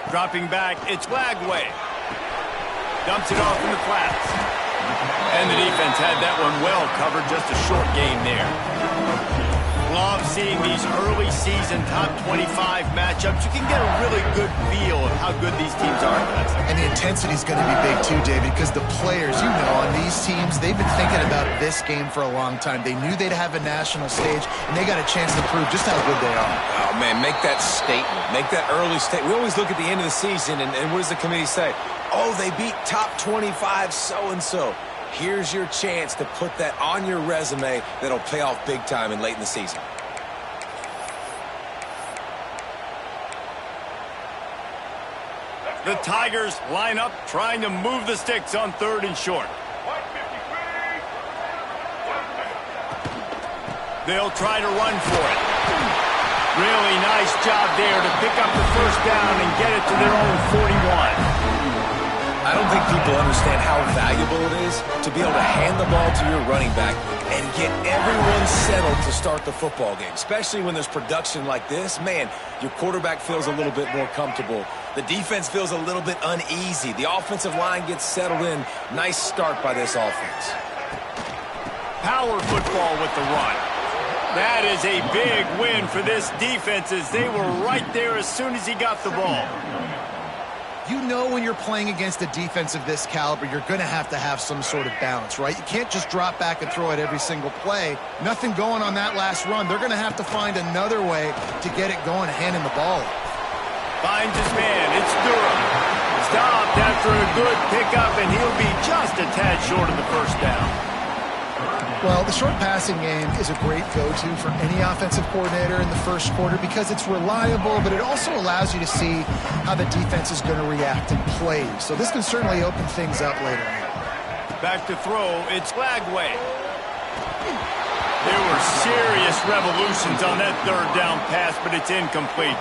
Dropping back, it's Lagway. Dumps it off in the flats. And the defense had that one well covered, just a short gain there. Love seeing these early season top 25 matchups. You can get a really good feel of how good these teams are. And the intensity is going to be big too, David, because the players, you know, on these teams, they've been thinking about this game for a long time. They knew they'd have a national stage, and they got a chance to prove just how good they are. Oh, man, make that statement. Make that early statement. We always look at the end of the season, and what does the committee say? Oh, they beat top 25 so-and-so. Here's your chance to put that on your resume that'll pay off big time and late in the season. The Tigers line up, trying to move the sticks on 3rd and short. They'll try to run for it. Really nice job there to pick up the first down and get it to their own 41. I don't think people understand how valuable it is to be able to hand the ball to your running back and get everyone settled to start the football game, especially when there's production like this. Man, your quarterback feels a little bit more comfortable. The defense feels a little bit uneasy. The offensive line gets settled in. Nice start by this offense. Power football with the run. That is a big win for this defense, as they were right there as soon as he got the ball. You know when you're playing against a defense of this caliber, you're going to have some sort of balance, right? You can't just drop back and throw it every single play. Nothing going on that last run. They're going to have to find another way to get it going, handing the ball. Finds his man. It's Durham. Stopped after a good pickup, and he'll be just a tad short of the first down. Well, the short passing game is a great go-to for any offensive coordinator in the first quarter because it's reliable, but it also allows you to see how the defense is going to react in plays. So this can certainly open things up later on. Back to throw, it's Lagway. There were serious revolutions on that 3rd down pass, but it's incomplete.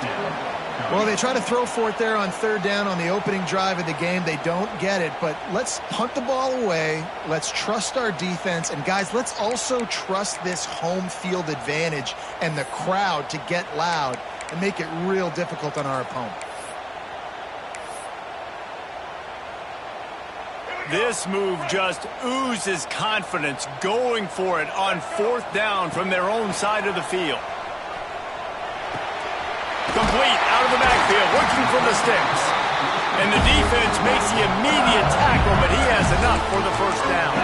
Well, they try to throw for it there on 3rd down on the opening drive of the game. They don't get it, but let's punt the ball away. Let's trust our defense. And, guys, let's also trust this home field advantage and the crowd to get loud and make it real difficult on our opponent. This move just oozes confidence, going for it on 4th down from their own side of the field. Complete out of the backfield, looking for the sticks. And the defense makes the immediate tackle, but he has enough for the first down.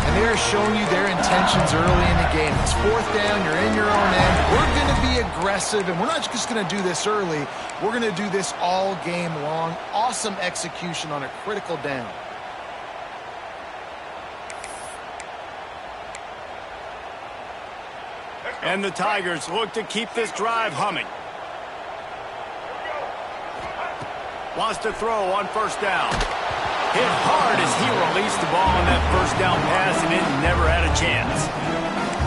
And they're showing you their intentions early in the game. It's 4th down, you're in your own end. We're going to be aggressive, and we're not just going to do this early. We're going to do this all game long. Awesome execution on a critical down. And the Tigers look to keep this drive humming. Wants to throw on 1st down. Hit hard as he released the ball on that 1st down pass, and it never had a chance.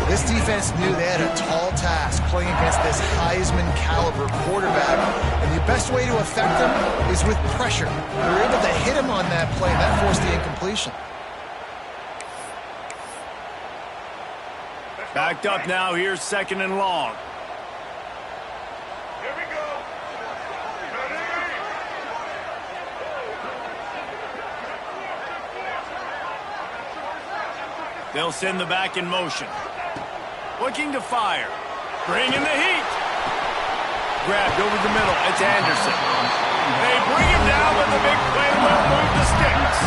This defense knew they had a tall task playing against this Heisman caliber quarterback, and the best way to affect him is with pressure. They were able to hit him on that play, and that forced the incompletion. Backed up now, here's 2nd and long. Here we go. They'll send the back in motion. Looking to fire. Bringing the heat. Grabbed over the middle. It's Anderson. They bring him down with the big play. Will move the sticks.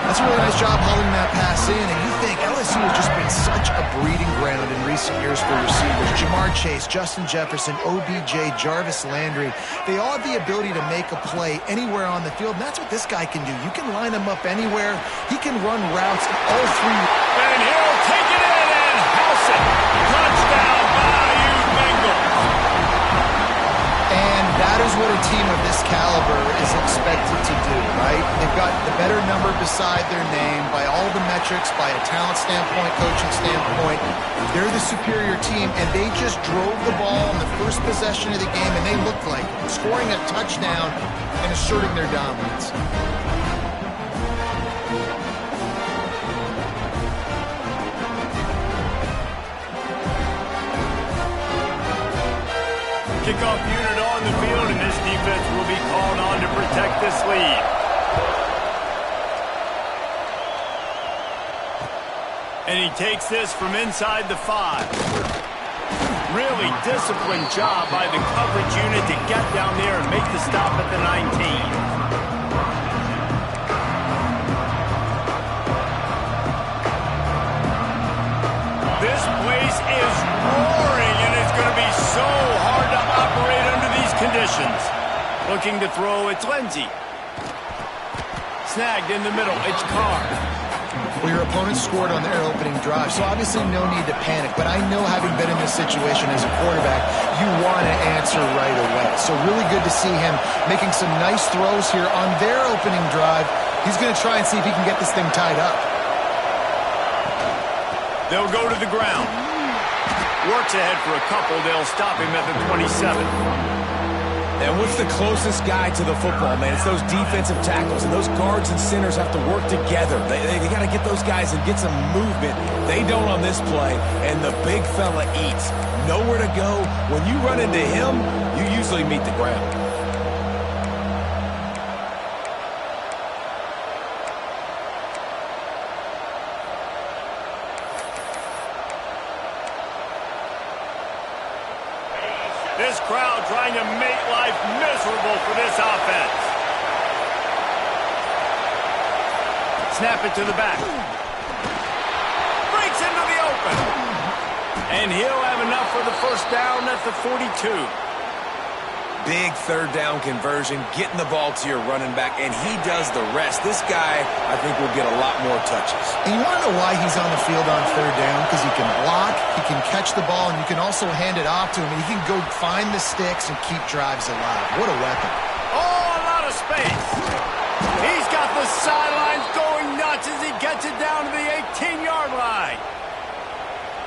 That's a really nice job holding that pass in, and you think LSU has just been such a breeding ground in recent years for receivers. Jamar Chase, Justin Jefferson, OBJ, Jarvis Landry, they all have the ability to make a play anywhere on the field, and that's what this guy can do. You can line him up anywhere. He can run routes in all 3. And he'll take it in and house it. Touchdown, Bayou Bengals. And that is what a team of this caliber is expected to do, right? They've got the better number beside their name by all the metrics, by a talent standpoint, coaching standpoint. They're the superior team, and they just drove the ball in the first possession of the game, and they looked like it, scoring a touchdown and asserting their dominance. Kickoff unit on the field, and this defense will be called on to protect this lead. And he takes this from inside the 5. Really disciplined job by the coverage unit to get down there and make the stop at the 19. This place is roaring, and it's going to be so hard to operate under these conditions. Looking to throw, it's Lindsey. Snagged in the middle, it's Carr. Well, your opponent scored on their opening drive, so obviously no need to panic. But I know, having been in this situation as a quarterback, you want to answer right away. So really good to see him making some nice throws here on their opening drive. He's going to try and see if he can get this thing tied up. They'll go to the ground. Works ahead for a couple. They'll stop him at the 27. And what's the closest guy to the football, man? It's those defensive tackles, and those guards and centers have to work together. They got to get those guys and get some movement. They don't on this play, and the big fella eats. Nowhere to go. When you run into him, you usually meet the ground. This crowd trying to make life miserable for this offense. Snap it to the back. Breaks into the open. And he'll have enough for the first down at the 42. Big third down conversion, getting the ball to your running back, and he does the rest. This guy, I think, will get a lot more touches. And you want to know why he's on the field on third down? Because he can block, he can catch the ball, and you can also hand it off to him, and he can go find the sticks and keep drives alive. What a weapon. Oh, a lot of space. He's got the sidelines going nuts as he gets it down to the 18-yard line.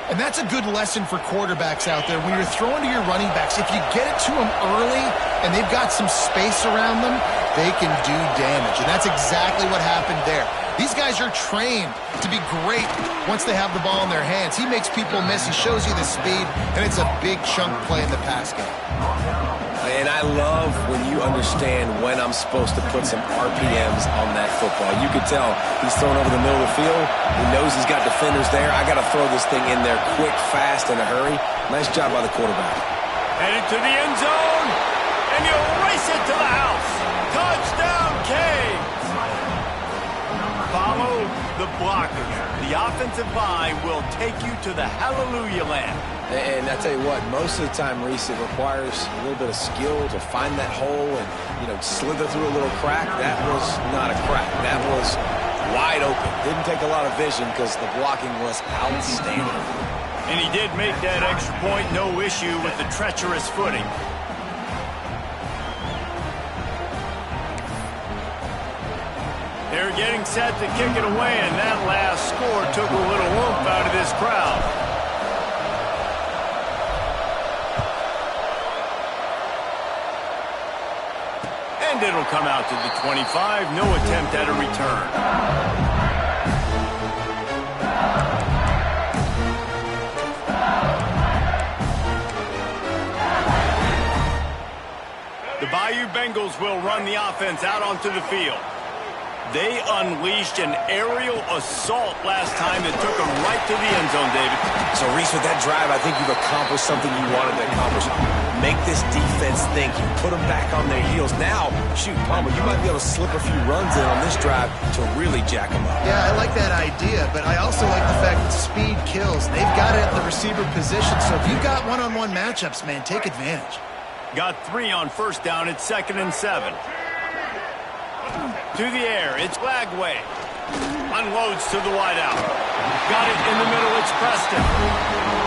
And that's a good lesson for quarterbacks out there. When you're throwing to your running backs, if you get it to them early and they've got some space around them, they can do damage. And that's exactly what happened there. These guys are trained to be great once they have the ball in their hands. He makes people miss. He shows you the speed, and it's a big chunk play in the pass game. And I love when you understand when I'm supposed to put some RPMs on that football. You could tell he's throwing over the middle of the field. He knows he's got defenders there. I got to throw this thing in there quick, fast, in a hurry. Nice job by the quarterback. Headed to the end zone, and you'll race it to the house. Touchdown, Canes. Follow the blockers. The offensive line will take you to the hallelujah land. And I tell you what, most of the time, Reese, it requires a little bit of skill to find that hole and, slither through a little crack. That was not a crack. That was wide open. Didn't take a lot of vision because the blocking was outstanding. And he did make that extra point, no issue with the treacherous footing. They're getting set to kick it away, and that last score took a little oomph out of this crowd. And it'll come out to the 25. No attempt at a return. The Bayou Bengals will run the offense out onto the field. They unleashed an aerial assault last time that took them right to the end zone, David. So, Reese, with that drive, I think you've accomplished something you wanted to accomplish. Make this defense think. You put them back on their heels. Now, shoot, Palmer, you might be able to slip a few runs in on this drive to really jack them up. Yeah, I like that idea, but I also like the fact that speed kills. They've got it at the receiver position, so if you've got one-on-one matchups, man, take advantage. Got 3 on first down. It's 2nd and 7. To the air, it's Lagway. Unloads to the wideout. Got it in the middle, it's Preston.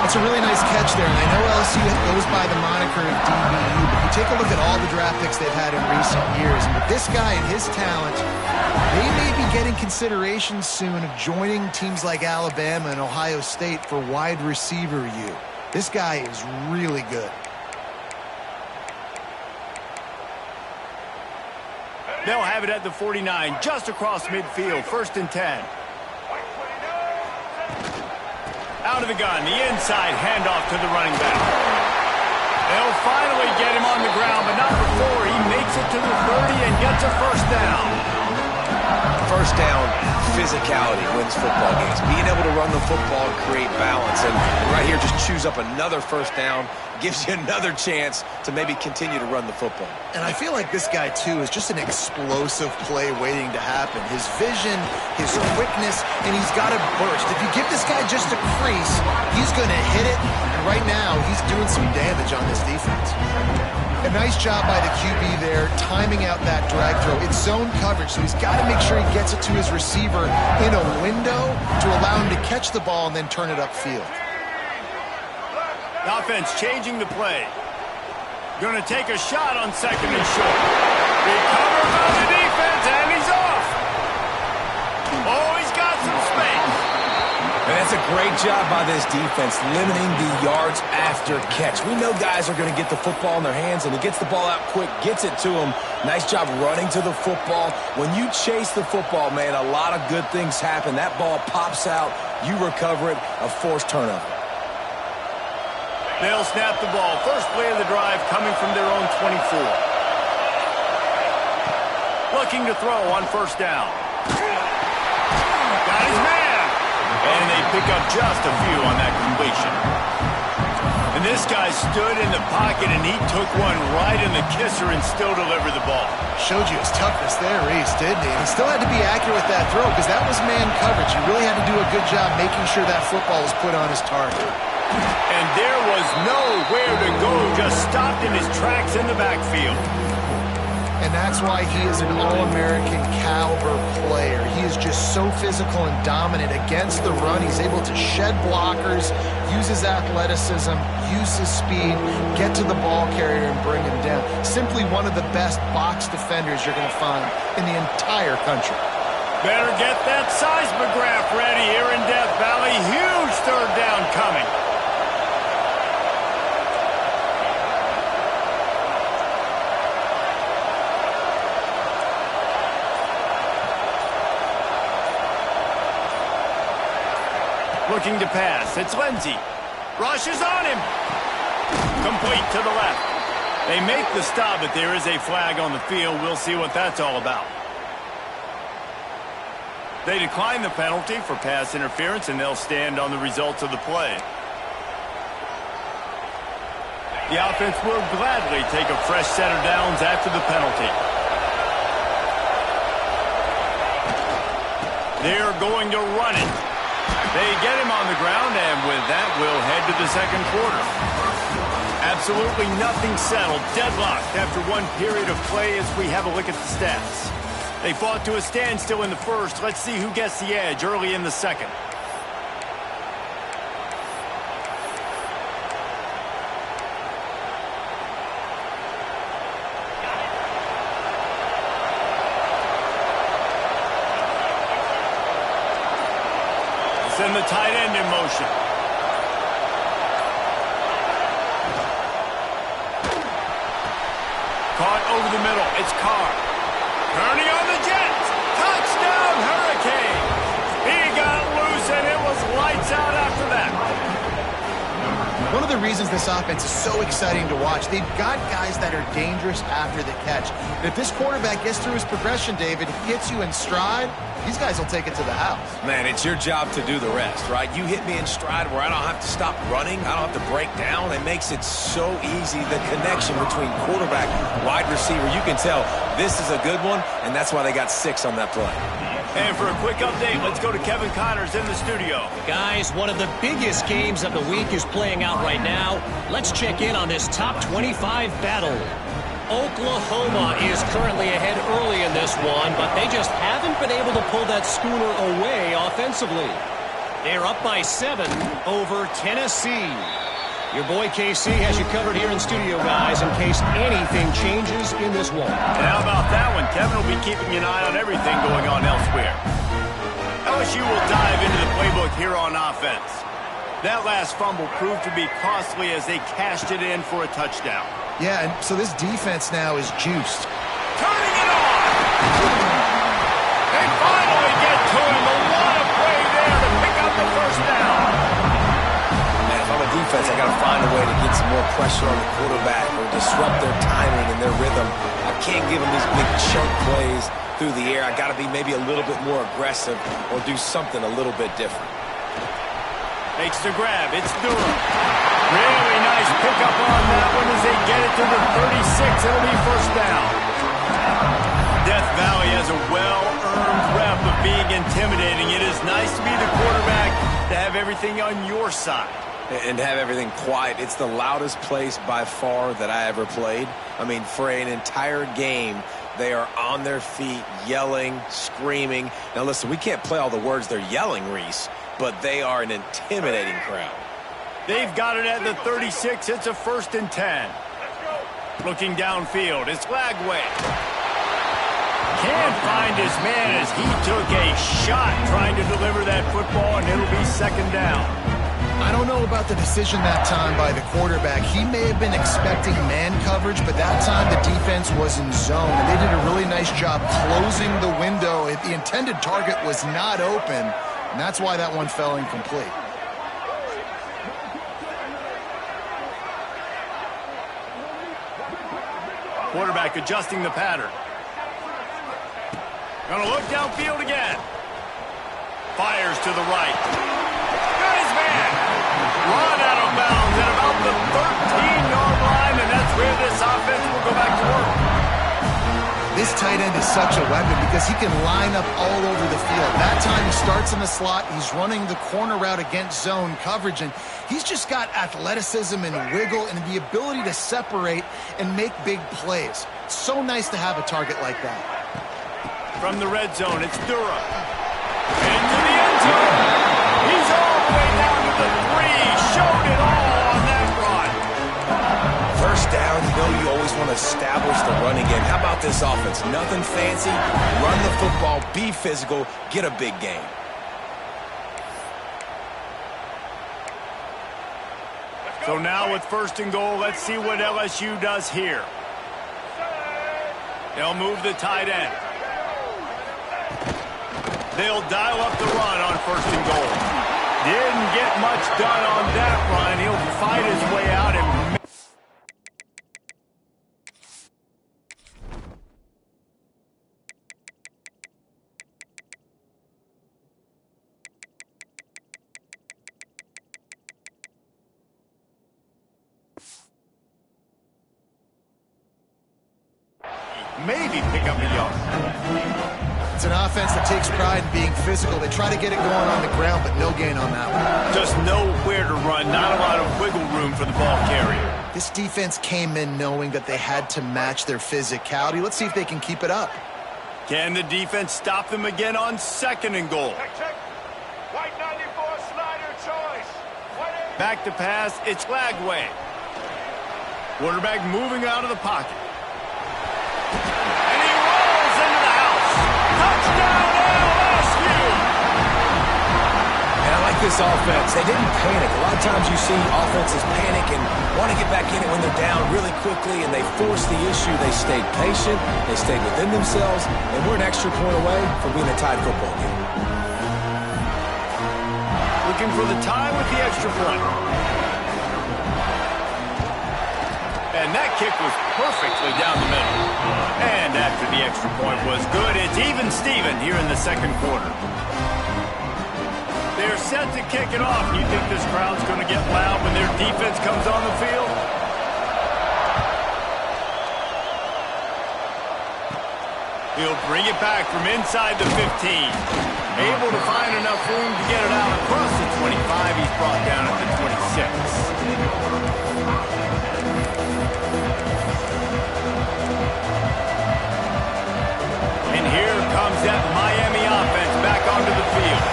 That's a really nice catch there, and I know LSU goes by the moniker of DBU, but you take a look at all the draft picks they've had in recent years, and with this guy and his talent, they may be getting consideration soon of joining teams like Alabama and Ohio State for wide receiver U. This guy is really good. They'll have it at the 49, just across midfield, 1st and 10. Out of the gun, the inside handoff to the running back. They'll finally get him on the ground, but not before he makes it to the 30 and gets a first down. First down, physicality wins football games. Being able to run the football and create balance. And right here, just choose up another first down. Gives you another chance to maybe continue to run the football. And I feel like this guy, too, is just an explosive play waiting to happen. His vision, his quickness, and he's got a burst. If you give this guy just a crease, he's going to hit it. And right now, he's doing some damage on this defense. A nice job by the QB there, timing out that drag throw. It's zone coverage, so he's got to make sure he gets it to his receiver in a window to allow him to catch the ball and then turn it upfield. The offense changing the play. Going to take a shot on second and short. Recovered by the defense, and he's off. Oh, he's got some space. And that's a great job by this defense, limiting the yards after catch. We know guys are going to get the football in their hands, and he gets the ball out quick, gets it to him. Nice job running to the football. When you chase the football, man, a lot of good things happen. That ball pops out, you recover it, a forced turnover. They'll snap the ball. First play of the drive coming from their own 24. Looking to throw on first down. Got his man. And they pick up just a few on that completion. And this guy stood in the pocket, and he took one right in the kisser and still delivered the ball. Showed you his toughness there, Reese, didn't he? And he still had to be accurate with that throw because that was man coverage. He really had to do a good job making sure that football was put on his target. And there was nowhere to go, just stopped in his tracks in the backfield. And that's why he is an All-American caliber player. He is just so physical and dominant against the run. He's able to shed blockers, use his athleticism, use his speed, get to the ball carrier and bring him down. Simply one of the best box defenders you're going to find in the entire country. Better get that seismograph ready here in Death Valley. Huge third down coming. Looking to pass. It's Lindsey. Rushes on him. Complete to the left. They make the stop, but there is a flag on the field. We'll see what that's all about. They decline the penalty for pass interference, and they'll stand on the results of the play. The offense will gladly take a fresh set of downs after the penalty. They're going to run it. They get him on the ground, and with that, we'll head to the second quarter. Absolutely nothing settled. Deadlocked after one period of play as we have a look at the stats. They fought to a standstill in the first. Let's see who gets the edge early in the second. Send the tight end in motion. Caught over the middle. It's Carr. Turning on the Jets. Touchdown, Hurricane. He got loose, and it was lights out after that. One of the reasons this offense is so exciting to watch, they've got guys that are dangerous after the catch. And if this quarterback gets through his progression, David, hits you in stride, these guys will take it to the house. Man, it's your job to do the rest, right? You hit me in stride where I don't have to stop running. I don't have to break down. It makes it so easy, the connection between quarterback, wide receiver. You can tell this is a good one, and that's why they got 6 on that play. And for a quick update, let's go to Kevin Connors in the studio. Guys, one of the biggest games of the week is playing out right now. Let's check in on this top 25 battle. Oklahoma is currently ahead early in this one, but they just haven't been able to pull that schooner away offensively. They're up by 7 over Tennessee. Your boy KC has you covered here in studio, guys, in case anything changes in this one. And how about that one? Kevin will be keeping an eye on everything going on elsewhere. LSU will dive into the playbook here on offense. That last fumble proved to be costly as they cashed it in for a touchdown. Yeah, and so this defense now is juiced. Turning it on! They finally get to him. A lot of play there to pick up the first down. Man, if I'm a defense, offense, I got to find a way to get some more pressure on the quarterback or disrupt their timing and their rhythm. I can't give them these big chunk plays through the air. I got to be maybe a little bit more aggressive or do something a little bit different. Makes the grab. It's Durham. Really nice pickup on that one as they get it to the 36. It'll be first down. Death Valley has a well-earned rep of being intimidating. It is nice to be the quarterback, to have everything on your side. And have everything quiet. It's the loudest place by far that I ever played. I mean, for an entire game, they are on their feet, yelling, screaming. Now, listen, we can't play all the words they're yelling, Reese, but they are an intimidating crowd. They've got it at the 36. It's a 1st and 10. Looking downfield, it's Lagway. Can't find his man as he took a shot trying to deliver that football, and it'll be 2nd down. I don't know about the decision that time by the quarterback. He may have been expecting man coverage, but that time the defense was in zone, and they did a really nice job closing the window. The intended target was not open, and that's why that one fell incomplete. Quarterback adjusting the pattern. Gonna look downfield again. Fires to the right. Got his man. Run out of bounds at about the 13-yard line, and that's where this offense will go back to work. This tight end is such a weapon because he can line up all over the field. That time he starts in the slot. He's running the corner route against zone coverage, and he's just got athleticism and wiggle and the ability to separate and make big plays. It's so nice to have a target like that. From the red zone, it's Durham. Into the end zone. He's all the way down to the 3. Showed it all on that run. First down, you know you always want to establish the running game. How about this offense? Nothing fancy. Run the football, be physical, get a big gain. So now with 1st and goal, let's see what LSU does here. They'll move the tight end. They'll dial up the run on 1st and goal. Didn't get much done on that run. He'll fight his way out and... maybe pick up a yard. It's an offense that takes pride in being physical. They try to get it going on the ground, but no gain on that one. Just nowhere to run, not a lot of wiggle room for the ball carrier. This defense came in knowing that they had to match their physicality. Let's see if they can keep it up. Can the defense stop them again on 2nd and goal? Check. White 94 slider choice. Back to pass, it's Lagway. Quarterback moving out of the pocket. And he rolls into the house. Touchdown LSU! And I like this offense. They didn't panic. A lot of times you see offenses panic and want to get back in it when they're down really quickly, and they force the issue. They stayed patient. They stayed within themselves, and we're an extra point away from being a tied football game. Looking for the tie with the extra point. And that kick was perfectly down the middle. And after the extra point was good, it's even Steven here in the 2nd quarter. They're set to kick it off. You think this crowd's going to get loud when their defense comes on the field? He'll bring it back from inside the 15. Able to find enough room to get it out across the 25. He's brought down at the 26. And here comes that Miami offense back onto the field.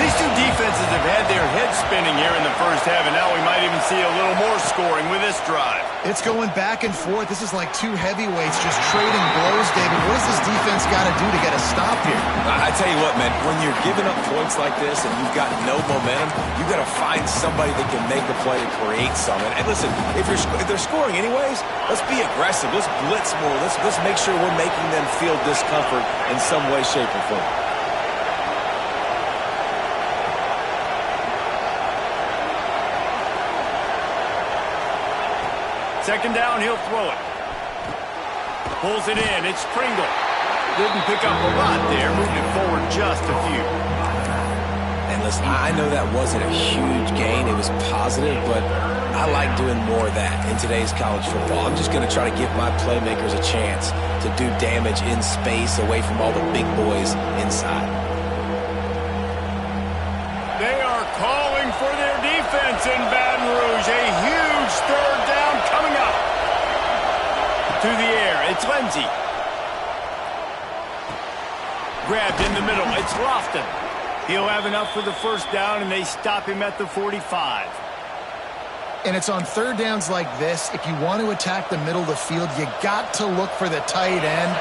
These two defenses have had their heads spinning here in the first half, and now we might even see a little more scoring with this drive. It's going back and forth. This is like two heavyweights just trading blows, David. What does this defense got to do to get a stop here? I tell you what, man, when you're giving up points like this and you've got no momentum, you've got to find somebody that can make a play and create something. And listen, if they're scoring anyways, let's be aggressive. Let's blitz more. Let's make sure we're making them feel discomfort in some way, shape, or form. Second down, he'll throw it. Pulls it in. It's Pringle. Didn't pick up a lot there. Moved it forward just a few. And listen, I know that wasn't a huge gain. It was positive, but I like doing more of that in today's college football. I'm just going to try to give my playmakers a chance to do damage in space away from all the big boys inside. They are calling for their defense in Baton Rouge. A huge third down coming up. To the air, it's Lindsey. Grabbed in the middle, it's Lofton. He'll have enough for the first down, and they stop him at the 45. And it's on third downs like this, if you want to attack the middle of the field, you got to look for the tight end.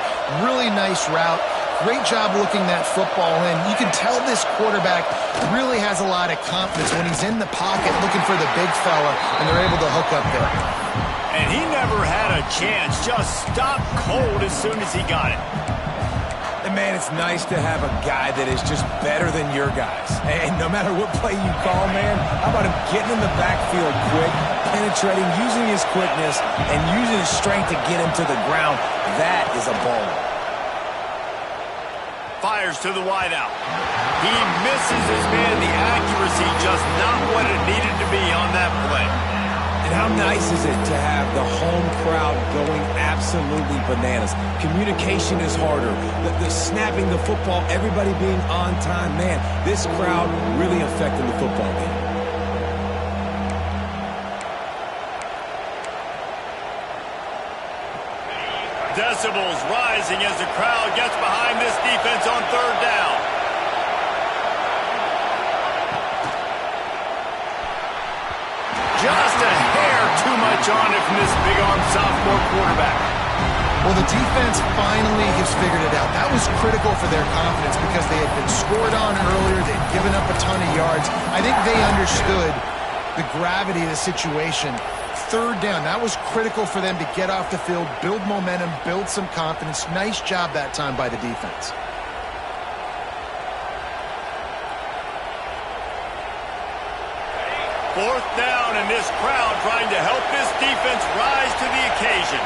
Really nice route. Great job looking that football in. You can tell this quarterback really has a lot of confidence when he's in the pocket looking for the big fella, and they're able to hook up there. And he never had a chance. Just stopped cold as soon as he got it. And, man, it's nice to have a guy that is just better than your guys. And no matter what play you call, man, how about him getting in the backfield quick, penetrating, using his quickness, and using his strength to get him to the ground. That is a baller. Fires to the wideout. He misses his man. The accuracy just not what it needed to be on that play. And how nice is it to have the home crowd going absolutely bananas? Communication is harder. The snapping the football, everybody being on time. Man, this crowd really affecting the football game. Decibels rising as the crowd gets behind this defense on third down. Just a hair too much on it from this big-arm sophomore quarterback. Well, the defense finally has figured it out. That was critical for their confidence because they had been scored on earlier. They'd given up a ton of yards. I think they understood the gravity of the situation. Third down, that was critical for them to get off the field, build momentum, build some confidence. Nice job that time by the defense. Fourth down, and this crowd trying to help this defense rise to the occasion.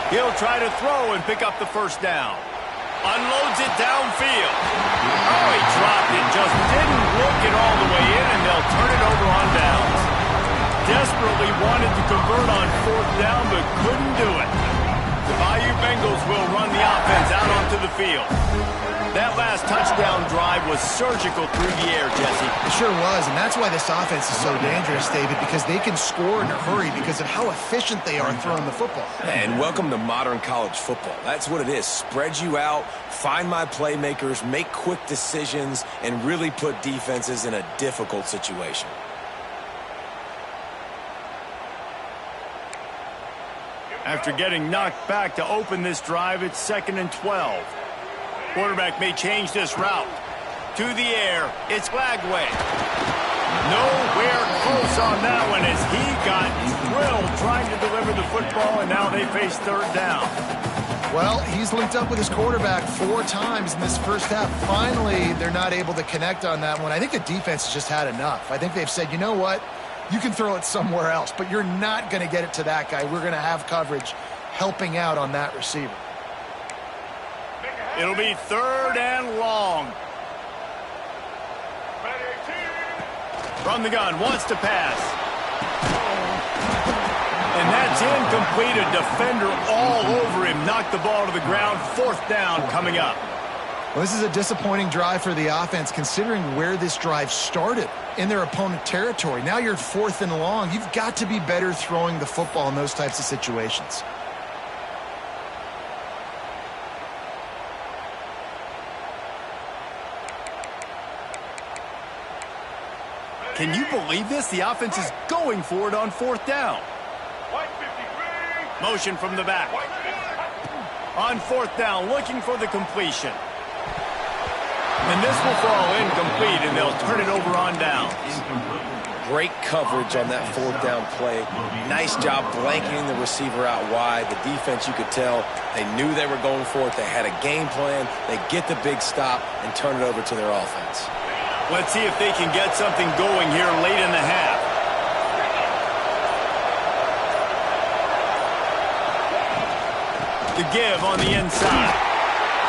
He'll try to throw and pick up the first down. Unloads it downfield. Oh, he dropped it. Just didn't look it all the way in, and they'll turn it over on downs. Desperately wanted to convert on fourth down, but couldn't do it. The Bayou Bengals will run the offense out onto the field. That last touchdown drive was surgical through the air, Jesse. It sure was, and that's why this offense is so dangerous, David, because they can score in a hurry because of how efficient they are throwing the football. And welcome to modern college football. That's what it is. Spread you out, find my playmakers, make quick decisions, and really put defenses in a difficult situation. After getting knocked back to open this drive, it's 2nd and 12. Quarterback may change this route. To the air, it's Lagway. Nowhere close on that one as he got drilled trying to deliver the football, and now they face third down. Well, he's linked up with his quarterback 4 times in this first half. Finally, they're not able to connect on that one. I think the defense has just had enough. I think they've said, you know what? You can throw it somewhere else, but you're not going to get it to that guy. We're going to have coverage helping out on that receiver. It'll be third and long. From the gun, wants to pass. And that's incomplete. A defender all over him. Knocked the ball to the ground. Fourth down coming up. Well, this is a disappointing drive for the offense considering where this drive started in their opponent territory. Now you're 4th and long. You've got to be better throwing the football in those types of situations. Can you believe this? The offense is going for it on fourth down. Motion from the back. On fourth down, looking for the completion. And this will fall incomplete, and they'll turn it over on downs. Great coverage on that fourth down play. Nice job blanketing the receiver out wide. The defense, you could tell, they knew they were going for it. They had a game plan. They get the big stop and turn it over to their offense. Let's see if they can get something going here late in the half. The give on the inside.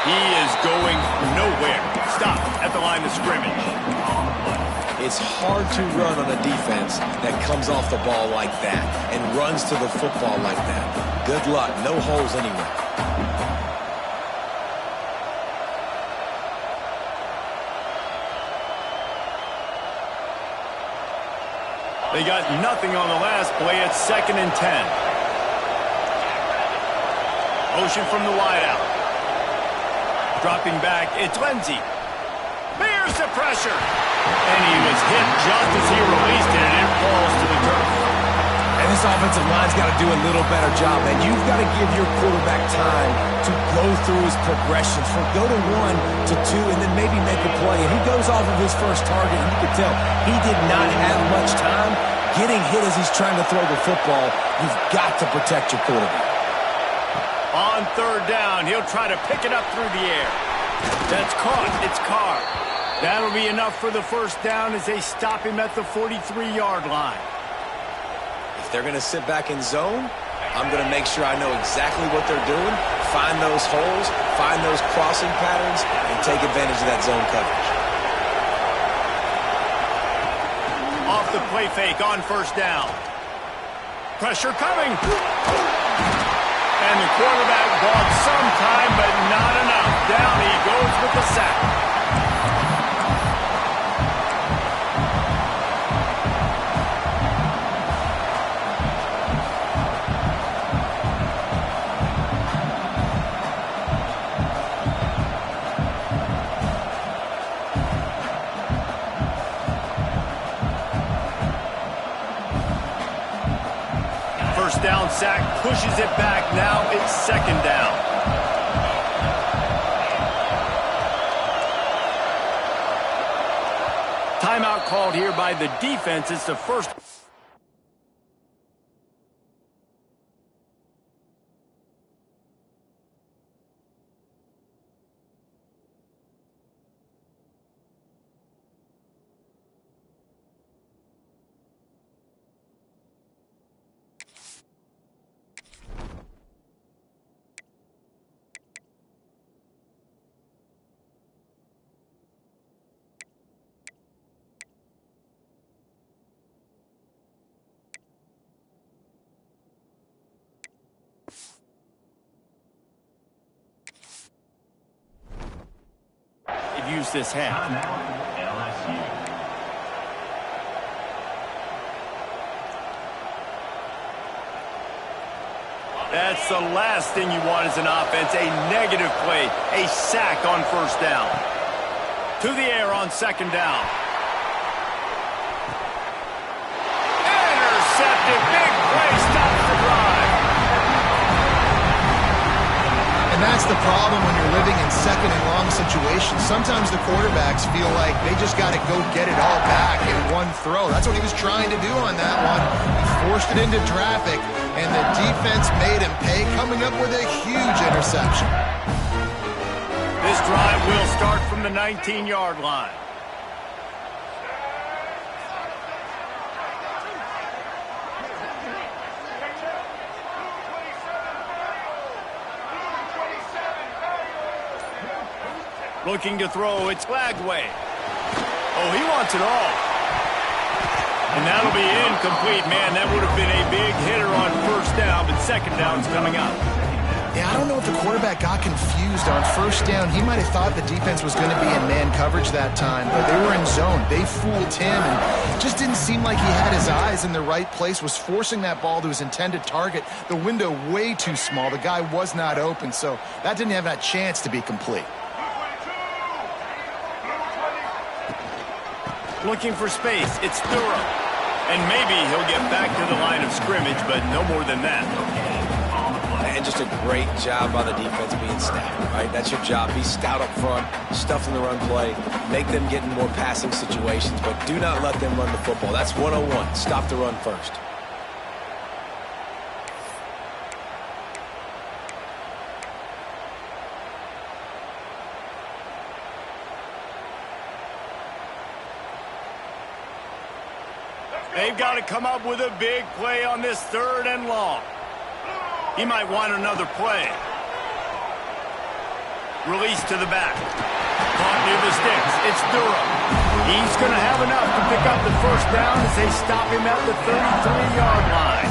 He is going nowhere. Stop at the line of scrimmage. It's hard to run on a defense that comes off the ball like that and runs to the football like that. Good luck. No holes anywhere. They got nothing on the last play. It's 2nd and 10. Motion from the wideout. Dropping back, it's Lindsey. Bears the pressure. And he was hit just as he released it, and it falls to the turf. And this offensive line's got to do a little better job, man. You've got to give your quarterback time to go through his progressions. Go to 1 to 2 and then maybe make a play. And he goes off of his first target, and you can tell he did not have much time getting hit as he's trying to throw the football. You've got to protect your quarterback. On 3rd down, he'll try to pick it up through the air. That's caught. It's Carr. That'll be enough for the 1st down as they stop him at the 43-yard line. If they're going to sit back in zone, I'm going to make sure I know exactly what they're doing, find those holes, find those crossing patterns, and take advantage of that zone coverage. Off the play fake on 1st down. Pressure coming. And the quarterback bought some time, but not enough. Down he goes with the sack. First down sack, pushes it back. Now it's 2nd down. Timeout called here by the defense. It's the first. Use this half. LSU. That's the last thing you want as an offense. A negative play. A sack on 1st down. To the air on 2nd down. Intercepted. Big play. Stops the drive. And that's the problem when you're living in 2nd and long situations. Sometimes the quarterbacks feel like they just got to go get it all back in one throw. That's what he was trying to do on that one. He forced it into traffic, and the defense made him pay, coming up with a huge interception. This drive will start from the 19-yard line. Looking to throw, it's Flagway. Oh, he wants it all. And that'll be incomplete. Man, that would have been a big hitter on 1st down, but 2nd down's coming up. Yeah, I don't know if the quarterback got confused on 1st down. He might have thought the defense was going to be in man coverage that time, but they were in zone. They fooled him, and it just didn't seem like he had his eyes in the right place, was forcing that ball to his intended target. The window way too small. The guy was not open, so that didn't have that chance to be complete. Looking for space, it's Thurow. And maybe he'll get back to the line of scrimmage, but no more than that. And just a great job by the defense being stout, right? That's your job. Be stout up front, stuff in the run play, make them get in more passing situations, but do not let them run the football. That's 101. Stop the run first. They've got to come up with a big play on this 3rd and long. He might want another play. Release to the back. Caught near the sticks. It's Durham. He's going to have enough to pick up the first down as they stop him at the 33-yard line.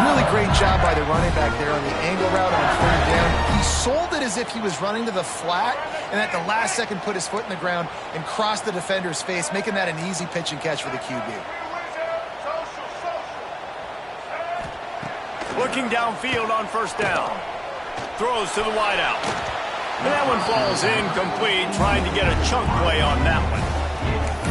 Really great job by the running back there on the angle route on third down. He sold it as if he was running to the flat, and at the last second put his foot in the ground and crossed the defender's face, making that an easy pitch and catch for the QB. Looking downfield on first down. Throws to the wideout. That one falls incomplete, trying to get a chunk play on that one.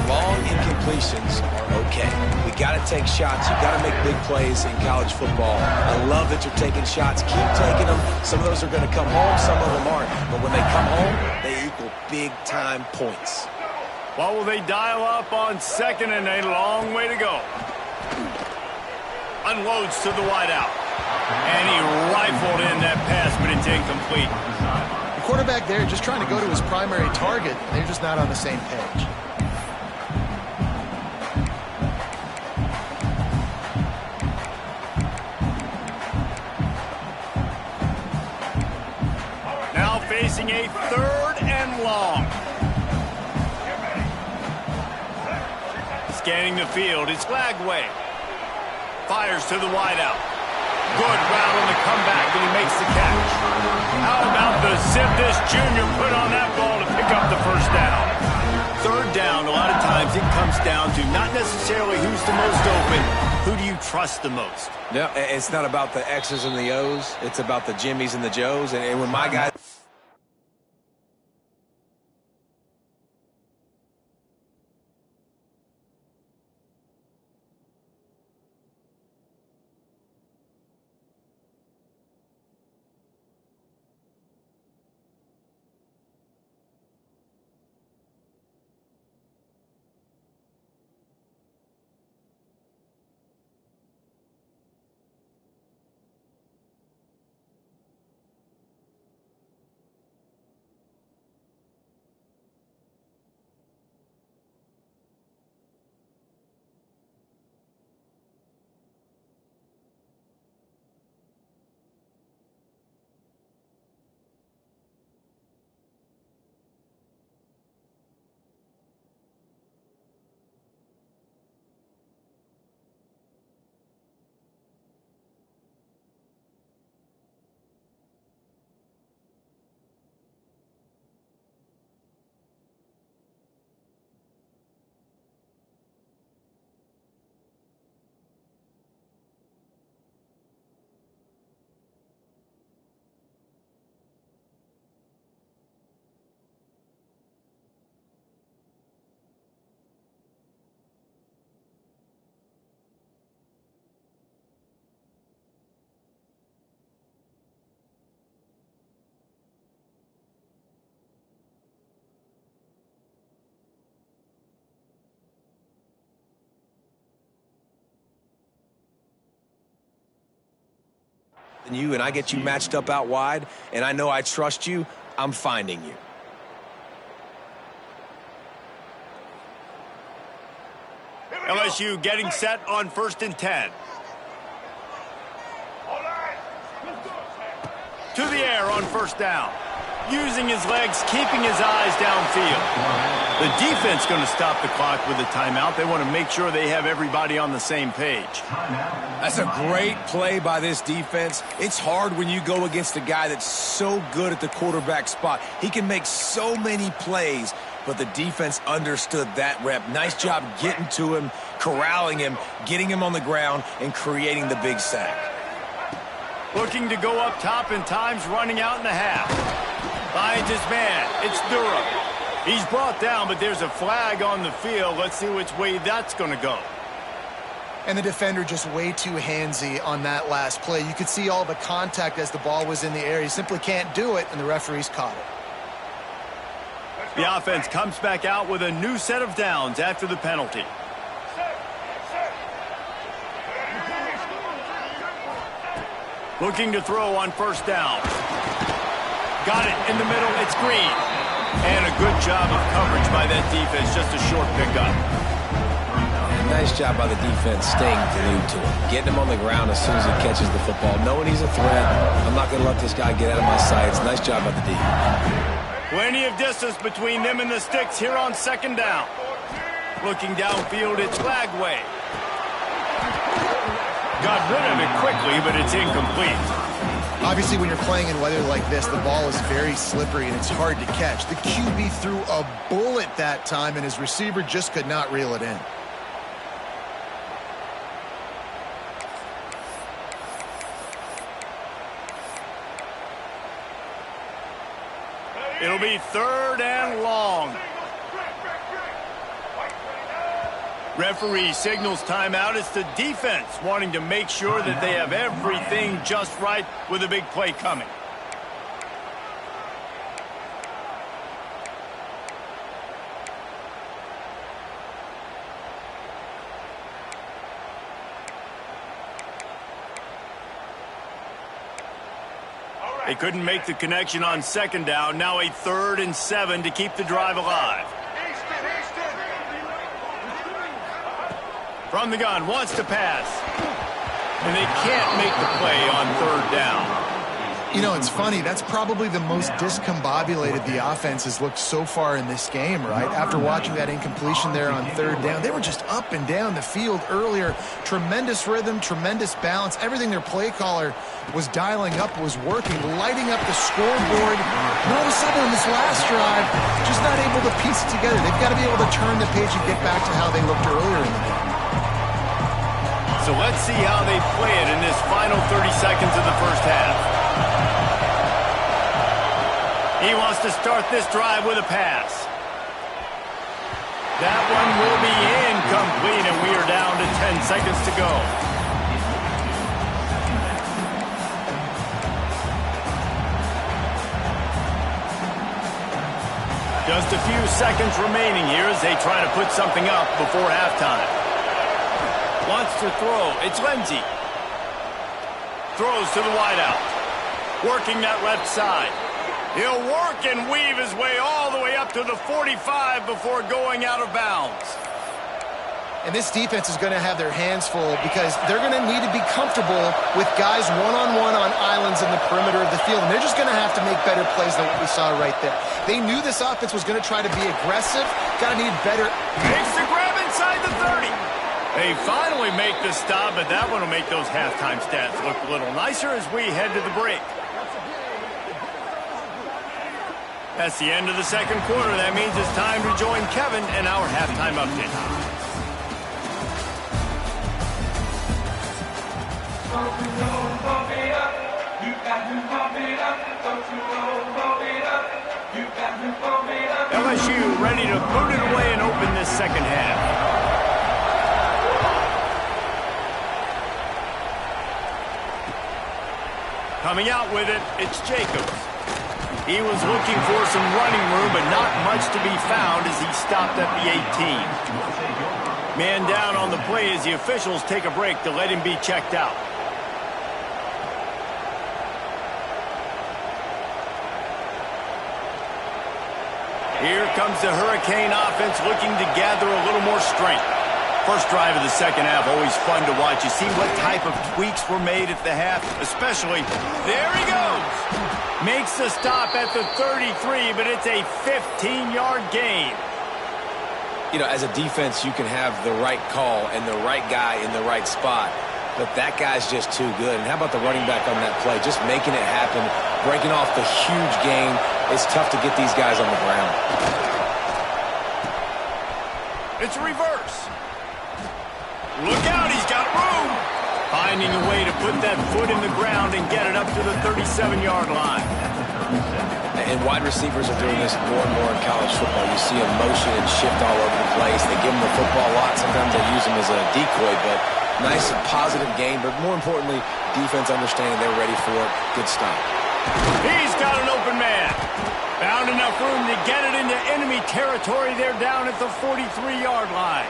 Long incompletions are okay. We got to take shots. You got to make big plays in college football. I love that you're taking shots. Keep taking them. Some of those are going to come home. Some of them aren't. But when they come home, they equal big-time points. What will they dial up on second and a long way to go? Unloads to the wideout. And he rifled in that pass, but it's incomplete. The quarterback there just trying to go to his primary target. They're just not on the same page. Now facing a third and long. Scanning the field, it's Flagway. Fires to the wideout. Good route on the comeback, and he makes the catch. How about the zip this junior put on that ball to pick up the first down? Third down, a lot of times it comes down to not necessarily who's the most open, who do you trust the most? No, it's not about the X's and the O's. It's about the Jimmies and the Joes. And when my guys... you and I get you matched up out wide, and I know I trust you, I'm finding you. LSU getting set on 1st and 10. To the air on first down. Using his legs, keeping his eyes downfield. The defense going to stop the clock with a timeout. They want to make sure they have everybody on the same page. That's a great play by this defense. It's hard when you go against a guy that's so good at the quarterback spot. He can make so many plays, but the defense understood that rep. Nice job getting to him, corralling him, getting him on the ground, and creating the big sack. Looking to go up top in times, running out in the half. Finds his man. It's Durham. He's brought down, but there's a flag on the field. Let's see which way that's going to go. And the defender just way too handsy on that last play. You could see all the contact as the ball was in the air. He simply can't do it, and the referees caught it. The offense comes back out with a new set of downs after the penalty. Looking to throw on first down. Got it in the middle. It's Green. And a good job of coverage by that defense. Just a short pickup. nice job by the defense staying glued to him, getting him on the ground as soon as he catches the football, knowing he's a threat. I'm not going to let this guy get out of my sights. Nice job by the D. Plenty of distance between them and the sticks here on second down. Looking downfield, it's Lagway. Got rid of it quickly, but it's incomplete. Obviously, when you're playing in weather like this, the ball is very slippery and it's hard to catch. The QB threw a bullet that time, and his receiver just could not reel it in. It'll be third and long. Referee signals timeout. It's the defense wanting to make sure that they have everything just right with a big play coming. They couldn't make the connection on second down. Now a 3rd and 7 to keep the drive alive. From the gun, wants to pass. And they can't make the play on 3rd down. You know, it's funny. That's probably the most discombobulated the offense has looked so far in this game, right? After watching that incompletion there on 3rd down, they were just up and down the field earlier. Tremendous rhythm, tremendous balance. Everything their play caller was dialing up was working, lighting up the scoreboard. And all of a sudden on this last drive, just not able to piece it together. They've got to be able to turn the page and get back to how they looked earlier in the game. So let's see how they play it in this final 30 seconds of the first half. He wants to start this drive with a pass. That one will be incomplete, and we are down to 10 seconds to go. Just a few seconds remaining here as they try to put something up before halftime. Wants to throw. It's Lindsey. Throws to the wideout. Working that left side. He'll work and weave his way all the way up to the 45 before going out of bounds. And this defense is going to have their hands full because they're going to need to be comfortable with guys one-on-one on islands in the perimeter of the field. And they're just going to have to make better plays than what we saw right there. They knew this offense was going to try to be aggressive. Got to need better. Makes the grab inside the 30. They finally make the stop, but that one will make those halftime stats look a little nicer as we head to the break. That's the end of the second quarter. That means it's time to join Kevin and our halftime update. LSU ready to boot it away and open this second half. Coming out with it, it's Jacobs. He was looking for some running room, but not much to be found as he stopped at the 18. Man down on the play as the officials take a break to let him be checked out. Here comes the Hurricane offense looking to gather a little more strength. First drive of the second half, always fun to watch. You see what type of tweaks were made at the half, especially. There he goes. Makes the stop at the 33, but it's a 15-yard gain. You know, as a defense, you can have the right call and the right guy in the right spot, but that guy's just too good. And how about the running back on that play? Just making it happen, breaking off the huge gain. It's tough to get these guys on the ground. It's a reverse. Look out, he's got room. Finding a way to put that foot in the ground and get it up to the 37-yard line. And wide receivers are doing this more and more in college football. You see them motion and shift all over the place. They give them the football a lot. Sometimes they use them as a decoy, but nice and positive game. But more importantly, defense understanding they're ready for it. Good stop. He's got an open man. Found enough room to get it into enemy territory. They're down at the 43-yard line.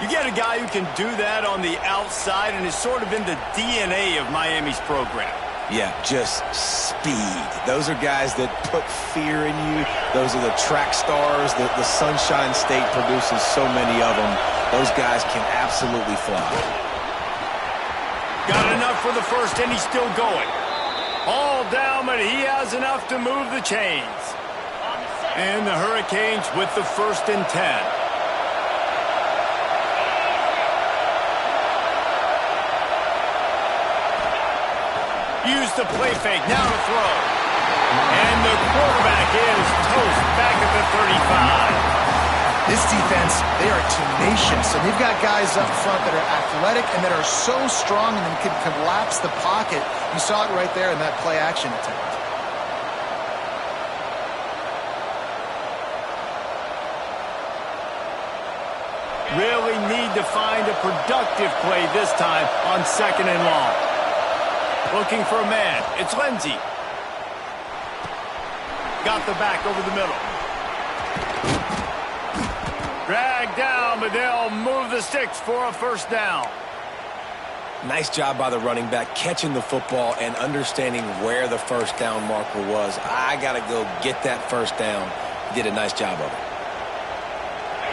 You get a guy who can do that on the outside and is sort of in the DNA of Miami's program. Yeah, just speed. Those are guys that put fear in you. Those are the track stars. The Sunshine State produces so many of them. Those guys can absolutely fly. Got enough for the first, and he's still going. All down, but he has enough to move the chains. And the Hurricanes with the 1st and 10. Use the play fake, now to throw. And the quarterback is toast back at the 35. This defense, they are tenacious, and they've got guys up front that are athletic and that are so strong and can collapse the pocket. You saw it right there in that play-action attempt. Really need to find a productive play this time on 2nd and long. Looking for a man. It's Lindsey. Got the back over the middle. Drag down, but they'll move the sticks for a 1st down. Nice job by the running back catching the football and understanding where the 1st down marker was. I got to go get that 1st down. He did a nice job of it.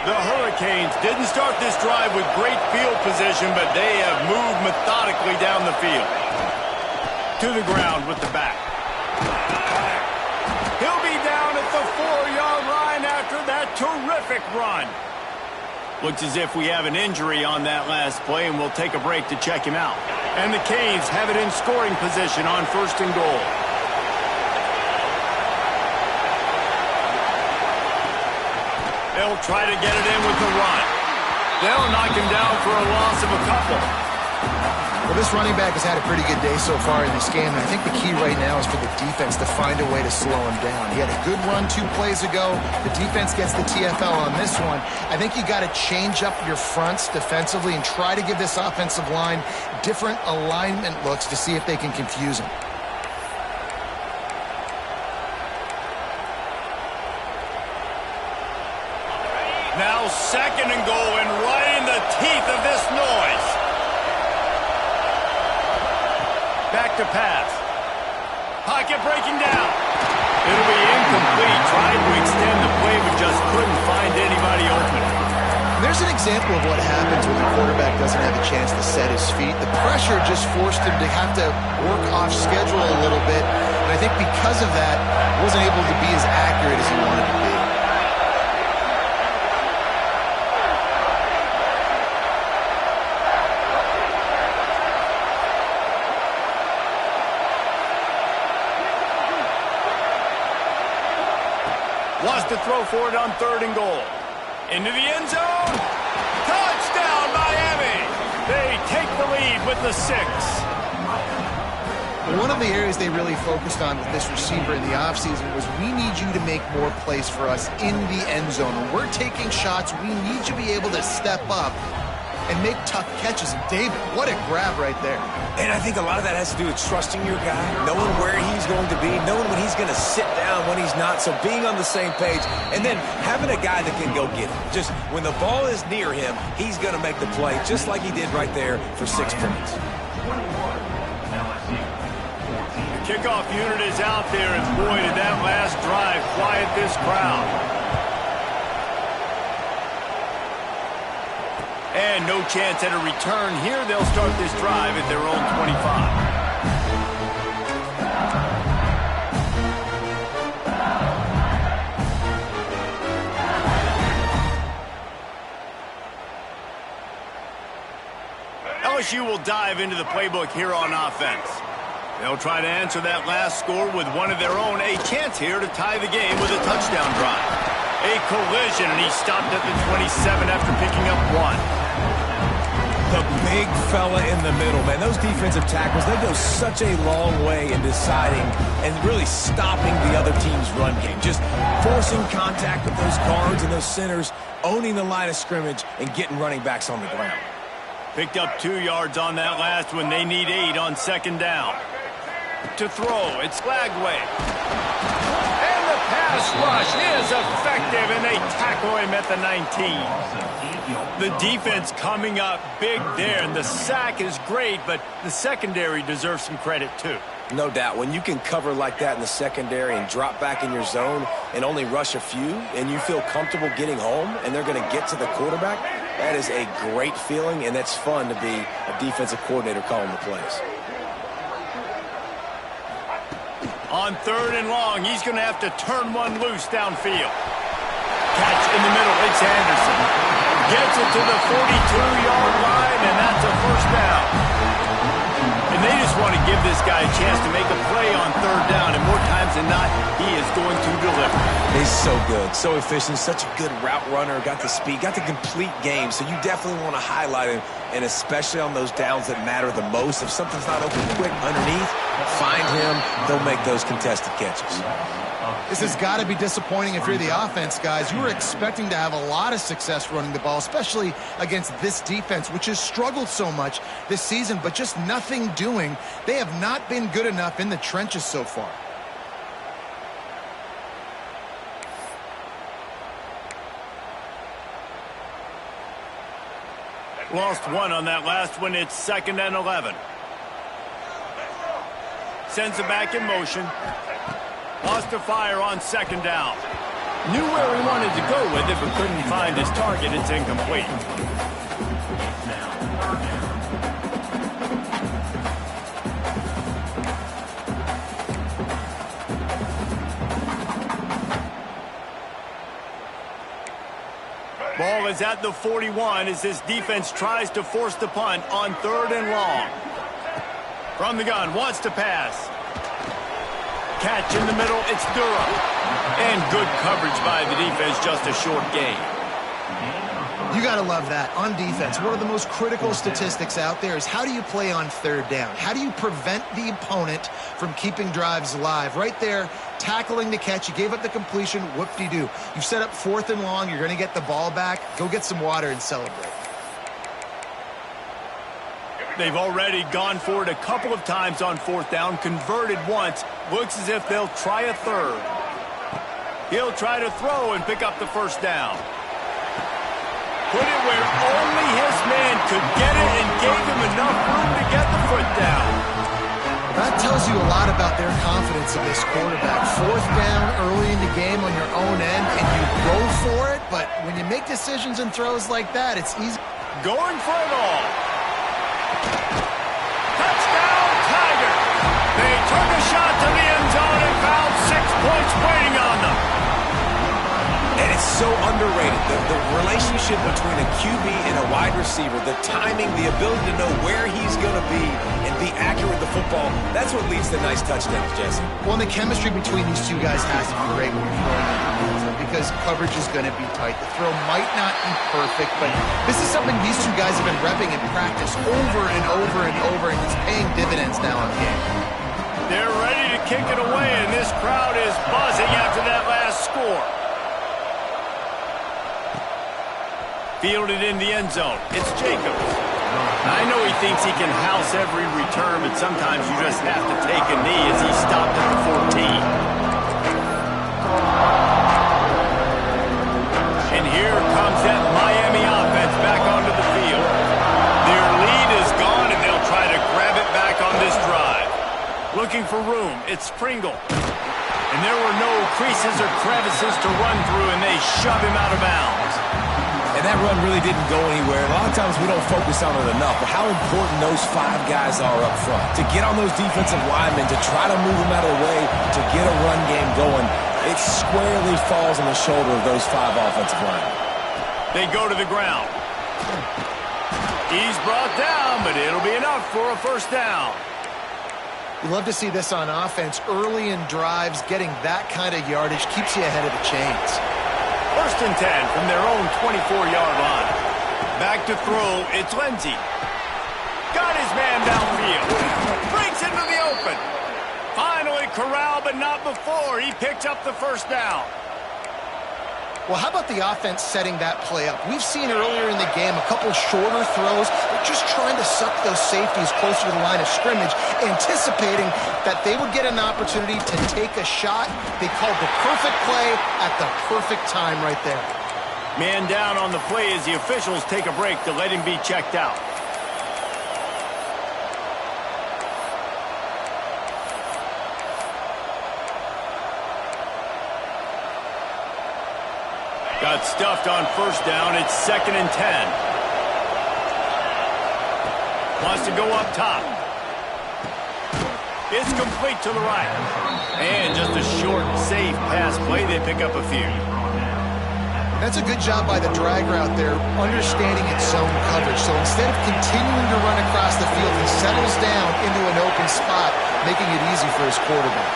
The Hurricanes didn't start this drive with great field position, but they have moved methodically down the field. To the ground with the back. He'll be down at the 4-yard line after that terrific run. Looks as if we have an injury on that last play, and we'll take a break to check him out. And the Canes have it in scoring position on 1st and goal. They'll try to get it in with the run. They'll knock him down for a loss of a couple. Well, this running back has had a pretty good day so far in this game, and I think the key right now is for the defense to find a way to slow him down. He had a good run 2 plays ago. The defense gets the TFL on this one. I think you got to change up your fronts defensively and try to give this offensive line different alignment looks to see if they can confuse him. Now 2nd and goal, and right in the teeth of this noise. Back to pass. Pocket breaking down. It'll be incomplete. Trying to extend the play, but just couldn't find anybody open. There's an example of what happens when the quarterback doesn't have a chance to set his feet. The pressure just forced him to have to work off schedule a little bit. And I think because of that, he wasn't able to be as accurate as he wanted to be. Wants to throw for it on 3rd and goal. Into the end zone. Touchdown, Miami. They take the lead with the 6. One of the areas they really focused on with this receiver in the offseason was we need you to make more plays for us in the end zone. When we're taking shots, we need you to be able to step up and make tough catches. And David, what a grab right there. And I think a lot of that has to do with trusting your guy, knowing where he's going to be, knowing when he's going to sit down, when he's not, so being on the same page, and then having a guy that can go get it. Just when the ball is near him, he's going to make the play, just like he did right there for 6 points. The kickoff unit is out there, and boy, did that last drive quiet this crowd. And no chance at a return here. They'll start this drive at their own 25. LSU will dive into the playbook here on offense. They'll try to answer that last score with one of their own. A chance here to tie the game with a touchdown drive. A collision, and he stopped at the 27 after picking up 1. The big fella in the middle, man. Those defensive tackles, they go such a long way in deciding and really stopping the other team's run game. Just forcing contact with those guards and those centers, owning the line of scrimmage, and getting running backs on the ground. Picked up 2 yards on that last one. They need 8 on 2nd down. To throw, it's Flagway. And the pass rush is effective, and they tackle him at the 19. The defense coming up big there, and the sack is great, but the secondary deserves some credit too. No doubt. When you can cover like that in the secondary and drop back in your zone and only rush a few, and you feel comfortable getting home, and they're going to get to the quarterback, That is a great feeling, and it's fun to be a defensive coordinator calling the plays. On 3rd and long, he's going to have to turn one loose downfield. Catch in the middle. It's Anderson. Gets it to the 42-yard line, and that's a first down. And they just want to give this guy a chance to make a play on 3rd down, and more times than not, he is going to deliver. He's so good, so efficient, such a good route runner, got the speed, got the complete game, so you definitely want to highlight him, and especially on those downs that matter the most. If something's not open quick underneath, find him, they'll make those contested catches. This has got to be disappointing if you're the offense, guys. You were expecting to have a lot of success running the ball, especially against this defense, which has struggled so much this season, but just nothing doing. They have not been good enough in the trenches so far. Lost one on that last one. It's 2nd and 11. Sends it back in motion. Lost to fire on 2nd down. Knew where he wanted to go with it, but couldn't find his target. It's incomplete. Ball is at the 41 as this defense tries to force the punt on 3rd and long. From the gun, wants to pass. Catch in the middle, it's Durham. And good coverage by the defense, just a short gain. You got to love that. On defense, one of the most critical statistics out there is how do you play on 3rd down? How do you prevent the opponent from keeping drives alive? Right there, tackling the catch. You gave up the completion. Whoop-de-doo. You've set up 4th and long. You're going to get the ball back. Go get some water and celebrate. They've already gone for it a couple of times on 4th down, converted once. Looks as if they'll try a 3rd. He'll try to throw and pick up the 1st down. Put it where only his man could get it and gave him enough room to get the foot down. That tells you a lot about their confidence in this quarterback. 4th down early in the game on your own end, and you go for it, but when you make decisions and throws like that, it's easy. Going for it all. Touchdown, Tiger! They took a shot to the end zone and found 6 points waiting on them. And it's so underrated. The relationship between a QB and a wide receiver, the timing, the ability to know where he's going to be and be accurate with the football, that's what leads to nice touchdowns, Jesse. Well, the chemistry between these two guys has to be great when you're throwing it because coverage is going to be tight. The throw might not be perfect, but this is something these two guys have been repping in practice over and over and over, and it's paying dividends now in game. They're ready to kick it away, and this crowd is buzzing after that last score. Fielded in the end zone. It's Jacobs. I know he thinks he can house every return, but sometimes you just have to take a knee as he stopped at the 14. And here comes that Miami offense back onto the field. Their lead is gone, and they'll try to grab it back on this drive. Looking for room. It's Pringle. And there were no creases or crevices to run through, and they shove him out of bounds. And that run really didn't go anywhere. A lot of times we don't focus on it enough, but how important those 5 guys are up front. To get on those defensive linemen, to try to move them out of the way, to get a run game going, it squarely falls on the shoulder of those 5 offensive linemen. They go to the ground. He's brought down, but it'll be enough for a first down. You love to see this on offense. Early in drives, getting that kind of yardage keeps you ahead of the chains. 1st and 10 from their own 24-yard line. Back to throw, it's Lindsey. Got his man downfield. Breaks into the open. Finally corralled, but not before. He picked up the 1st down. Well, how about the offense setting that play up? We've seen earlier in the game a couple shorter throws. They're just trying to suck those safeties closer to the line of scrimmage, anticipating that they would get an opportunity to take a shot. They called the perfect play at the perfect time right there. Man down on the play as the officials take a break to let him be checked out. Got stuffed on first down. It's 2nd and 10. Wants to go up top. It's complete to the right. And just a short, safe pass play. They pick up a few. That's a good job by the drag route there, understanding its zone coverage. So instead of continuing to run across the field, he settles down into an open spot, making it easy for his quarterback.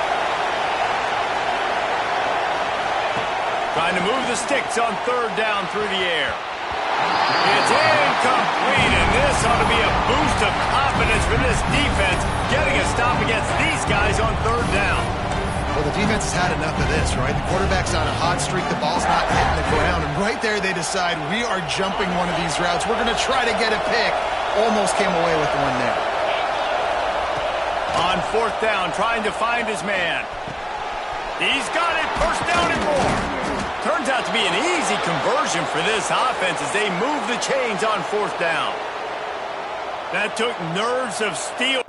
Trying to move the sticks on 3rd down through the air. It's incomplete, and this ought to be a boost of confidence for this defense, getting a stop against these guys on 3rd down. Well, the defense has had enough of this, right? The quarterback's on a hot streak. The ball's not hitting the ground. And right there, they decide, we are jumping one of these routes. We're going to try to get a pick. Almost came away with one there. On 4th down, trying to find his man. He's got it. 1st down and more. Turns out to be an easy conversion for this offense as they move the chains on 4th down. That took nerves of steel.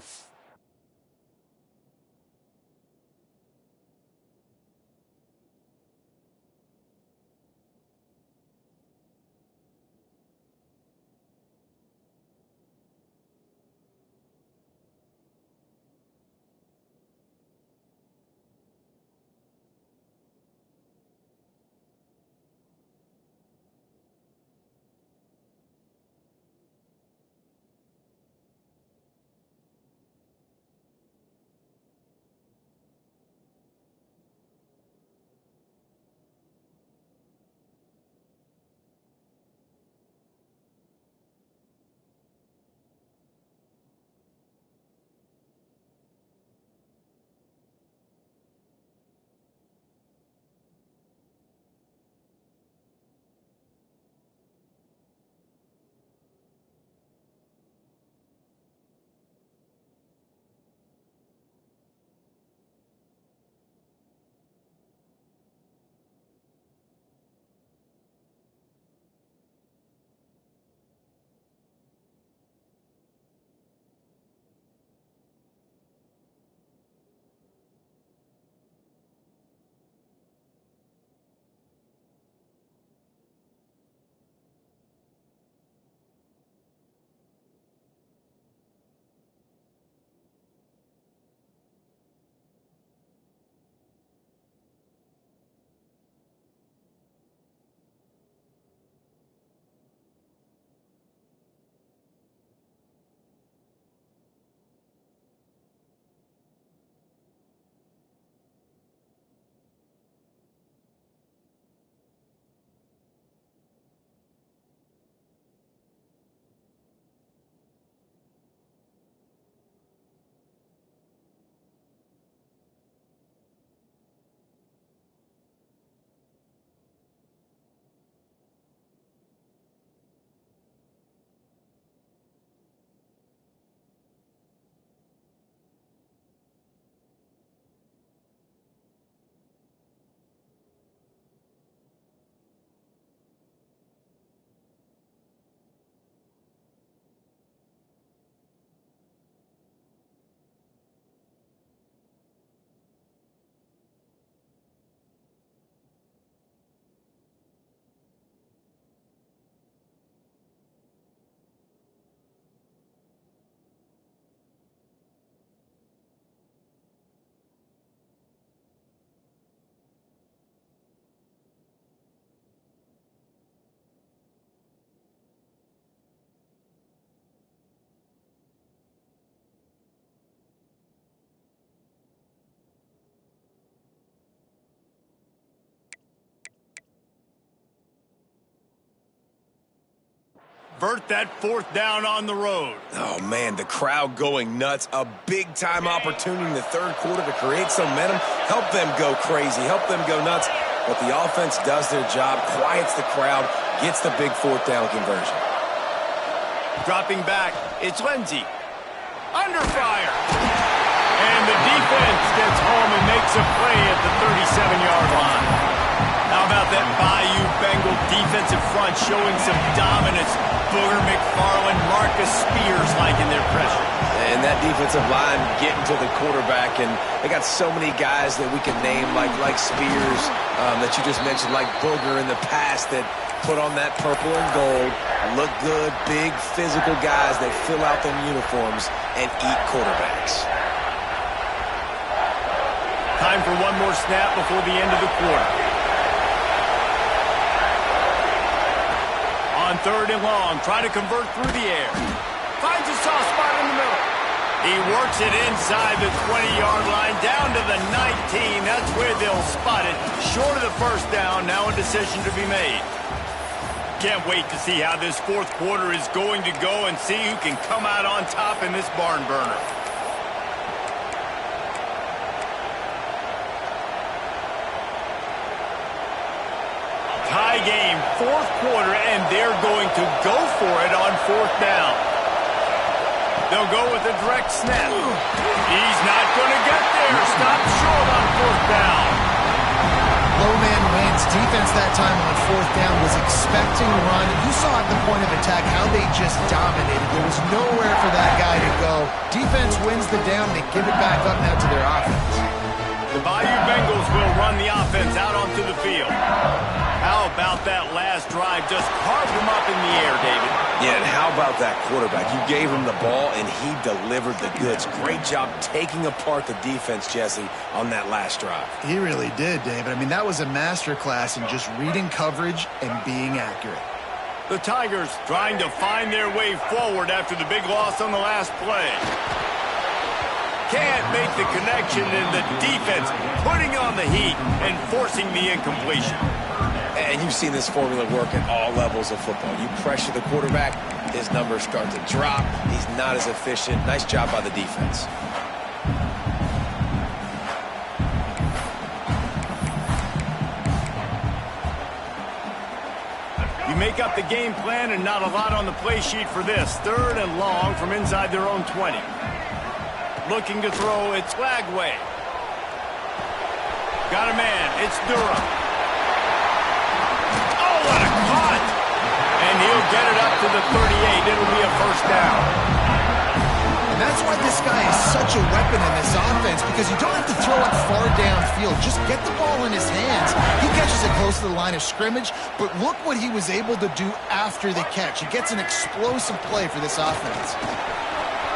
Convert that 4th down on the road. Oh, man, the crowd going nuts. A big-time opportunity in the 3rd quarter to create some momentum, help them go crazy, help them go nuts. But the offense does their job, quiets the crowd, gets the big 4th down conversion. Dropping back, it's Lindsey. Under fire. And the defense gets home and makes a play at the 37-yard line. How about that Bayou Bengal defensive front showing some dominance? Booger McFarland, Mark Marcus Spears like in their pressure. And that defensive line getting to the quarterback, and they got so many guys that we can name like Spears that you just mentioned, like Booger in the past that put on that purple and gold, look good, big physical guys that fill out them uniforms and eat quarterbacks. Time for one more snap before the end of the quarter. On 3rd and long, trying to convert through the air. Finds a soft spot in the middle. He works it inside the 20-yard line, down to the 19. That's where they'll spot it. Short of the first down, now a decision to be made. Can't wait to see how this 4th quarter is going to go and see who can come out on top in this barn burner. Tie game, 4th quarter, and they're going to go for it on 4th down. They'll go with a direct snap. He's not going to get there. Stop short on 4th down. Low man wins. Defense that time on 4th down was expecting run. You saw at the point of attack how they just dominated. There was nowhere for that guy to go. Defense wins the down. They give it back up now to their offense. The Bayou Bengals will run the offense out onto the field. How about that last drive? Just carved him up in the air, David. Yeah, and how about that quarterback? You gave him the ball, and he delivered the goods. Great job taking apart the defense, Jesse, on that last drive. He really did, David. I mean, that was a masterclass in just reading coverage and being accurate. The Tigers trying to find their way forward after the big loss on the last play. Can't make the connection, and the defense putting on the heat and forcing the incompletion. And you've seen this formula work at all levels of football. You pressure the quarterback, his numbers start to drop. He's not as efficient. Nice job by the defense. You make up the game plan and not a lot on the play sheet for this. 3rd and long from inside their own 20. Looking to throw, it's Flagway. Got a man, it's Durham. Oh, what a cut! And he'll get it up to the 38. It'll be a 1st down. And that's why this guy is such a weapon in this offense, because you don't have to throw it far downfield. Just get the ball in his hands. He catches it close to the line of scrimmage, but look what he was able to do after the catch. He gets an explosive play for this offense.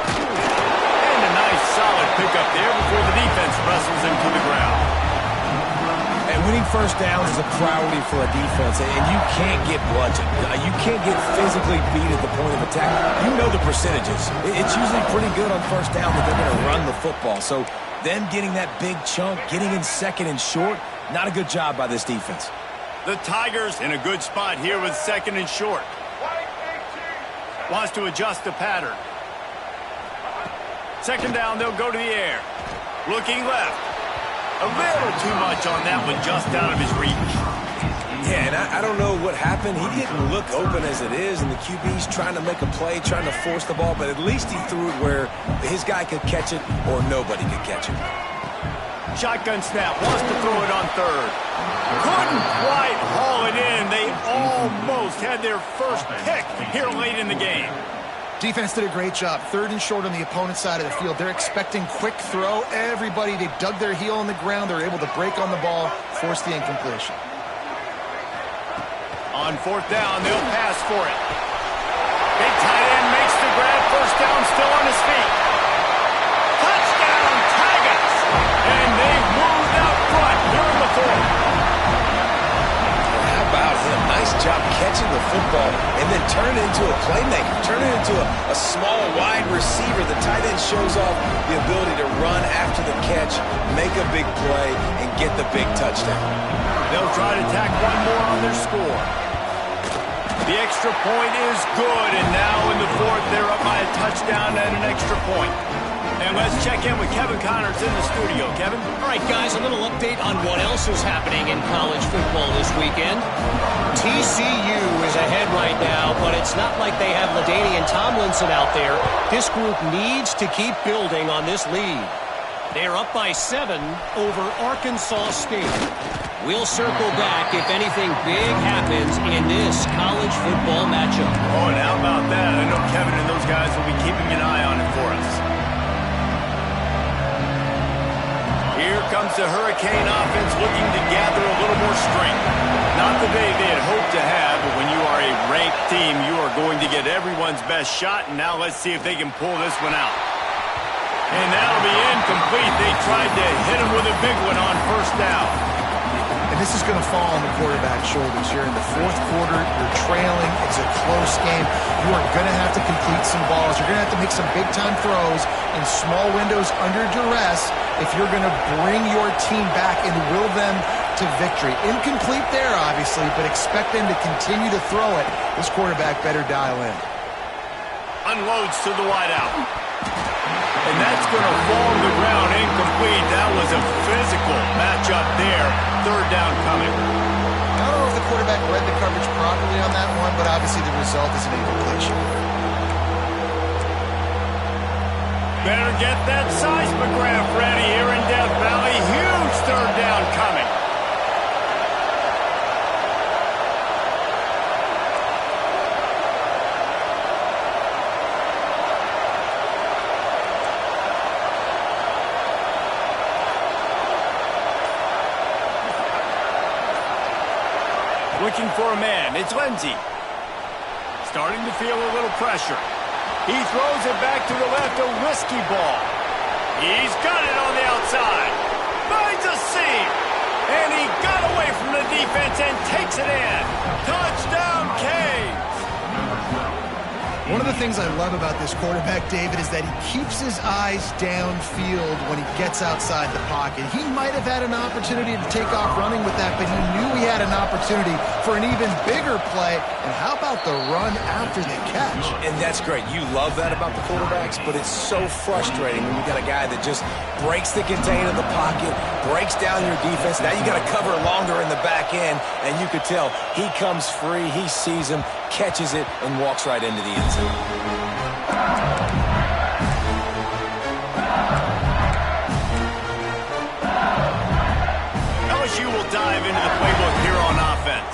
And a nice solid pickup there before the defense wrestles him to the ground. And winning 1st downs is a priority for a defense, and you can't get bludgeoned. You can't get physically beat at the point of attack. You know the percentages. It's usually pretty good on 1st down that they're going to run the football. So them getting that big chunk, getting in 2nd and short, not a good job by this defense. The Tigers in a good spot here with 2nd and short. Wants to adjust the pattern. 2nd down, they'll go to the air. Looking left. A little too much on that one, just out of his reach. Yeah, and I don't know what happened. He didn't look open as it is, and the QB's trying to make a play, trying to force the ball, but at least he threw it where his guy could catch it or nobody could catch it. Shotgun snap, wants to throw it on 3rd. Couldn't quite haul it in. They almost had their first pick here late in the game. Defense did a great job. 3rd and short on the opponent's side of the field. They're expecting quick throw. Everybody, they dug their heel on the ground. They're able to break on the ball, force the incompletion. On 4th down, they'll pass for it. Big tight end makes the grab. 1st down, still on his feet. Touchdown, Tigers! And they've moved out front here in the 4th. How about him? Nice job catching the football and then turn it into a playmaker. Turn it into a small, wide receiver. The tight end shows off the ability to run after the catch, make a big play, and get the big touchdown. They'll try to tack one more on their score. The extra point is good, and now in the 4th, they're up by a touchdown and an extra point. And let's check in with Kevin Connors in the studio. Kevin? All right, guys, a little update on what else is happening in college football this weekend. TCU is ahead right now, but it's not like they have LaDainian Tomlinson out there. This group needs to keep building on this lead. They're up by 7 over Arkansas State. We'll circle back if anything big happens in this college football matchup. Oh, and how about that? I know Kevin and those guys will be keeping an eye on it for us. Here comes the Hurricane offense looking to gather a little more strength. Not the day they had hoped to have, but when you are a ranked team, you are going to get everyone's best shot, and now let's see if they can pull this one out. And that'll be incomplete. They tried to hit him with a big one on first down. And this is going to fall on the quarterback's shoulders here in the fourth quarter. You're trailing. It's a close game. You are going to have to complete some balls. You're going to have to make some big-time throws in small windows under duress if you're going to bring your team back and will them to victory. Incomplete there, obviously, but expect them to continue to throw it. This quarterback better dial in. Unloads to the wideout. And that's going to fall on the ground incomplete. That was a physical matchup there. Third down coming. I don't know if the quarterback read the coverage properly on that one, but obviously the result is an incompletion. Better get that seismograph ready here in Death Valley. Huge third down coming. Looking for a man. It's Lindsey. Starting to feel a little pressure. He throws it back to the left, a risky ball. He's got it on the outside. Finds a seam. And he got away from the defense and takes it in. Touchdown, Canes. One of the things I love about this quarterback, David, is that he keeps his eyes downfield when he gets outside the pocket. He might have had an opportunity to take off running with that, but he knew he had an opportunity for an even bigger play. And how about the run after the catch? And that's great. You love that about the quarterbacks, but it's so frustrating when you got a guy that just breaks the contain of the pocket, breaks down your defense. Now you got to cover longer in the back end, and you could tell he comes free, he sees him, catches it, and walks right into the end zone. LSU will dive into the playbook here on offense.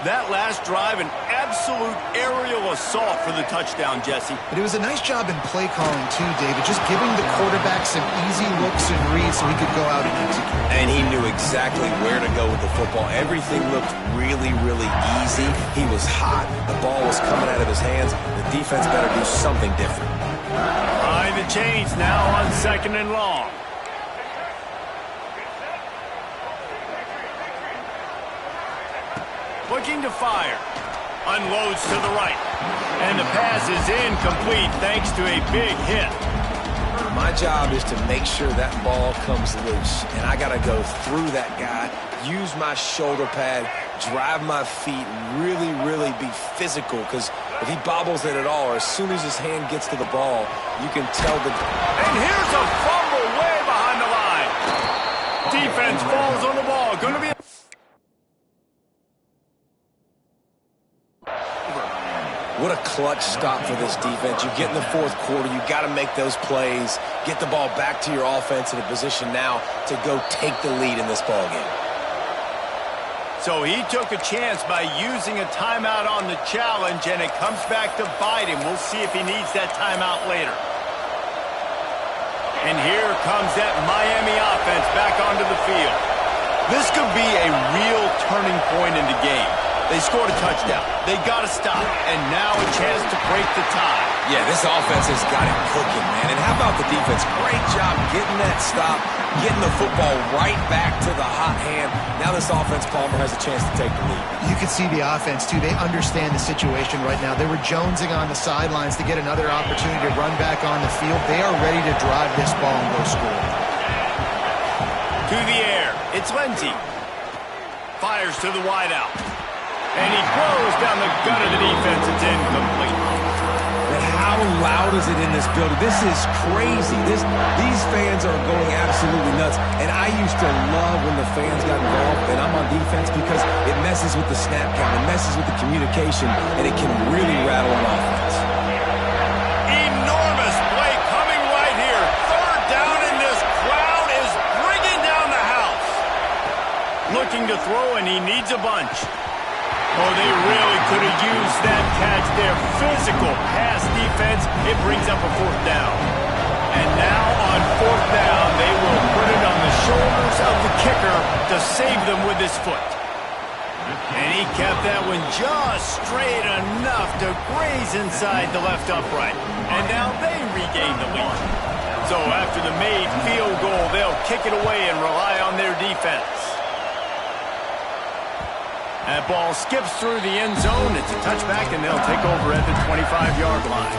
That last drive, an absolute aerial assault for the touchdown, Jesse. But it was a nice job in play calling too, David, just giving the quarterback some easy looks and reads so he could go out and execute. And he knew exactly where to go with the football. Everything looked really, really easy. He was hot. The ball was coming out of his hands. The defense better do something different. Trying to change now on second and long. Looking to fire. Unloads to the right. And the pass is incomplete thanks to a big hit. My job is to make sure that ball comes loose. And I got to go through that guy, use my shoulder pad, drive my feet, really, really be physical. Because if he bobbles it at all, or as soon as his hand gets to the ball, you can tell the... And here's a fumble way behind the line. Defense falls on the ball. Going to be... What a clutch stop for this defense. You get in the fourth quarter, you got to make those plays, get the ball back to your offense in a position now to go take the lead in this ballgame. So he took a chance by using a timeout on the challenge, and it comes back to bite him. We'll see if he needs that timeout later. And here comes that Miami offense back onto the field. This could be a real turning point in the game. They scored a touchdown. They got to stop. And now a chance to break the tie. Yeah, this offense has got it cooking, man. And how about the defense? Great job getting that stop, getting the football right back to the hot hand. Now this offense, Palmer, has a chance to take the lead. You can see the offense, too. They understand the situation right now. They were jonesing on the sidelines to get another opportunity to run back on the field. They are ready to drive this ball and go score. To the air. It's Lindsey. Fires to the wideout. And he throws down the gut of the defense. It's incomplete. But how loud is it in this building? This is crazy. These fans are going absolutely nuts. And I used to love when the fans got involved, and I'm on defense, because it messes with the snap count. It messes with the communication, and it can really rattle an offense. Enormous play coming right here. Third down, and this crowd is bringing down the house. Looking to throw, and he needs a bunch. Oh, they really could have used that catch there. Physical pass defense It brings up a fourth down. And now on fourth down, they will put it on the shoulders of the kicker to save them with his foot. And he kept that one just straight enough to graze inside the left upright. And now they regain the lead. So after the made field goal, they'll kick it away and rely on their defense. That ball skips through the end zone. It's a touchback, and they'll take over at the 25-yard line.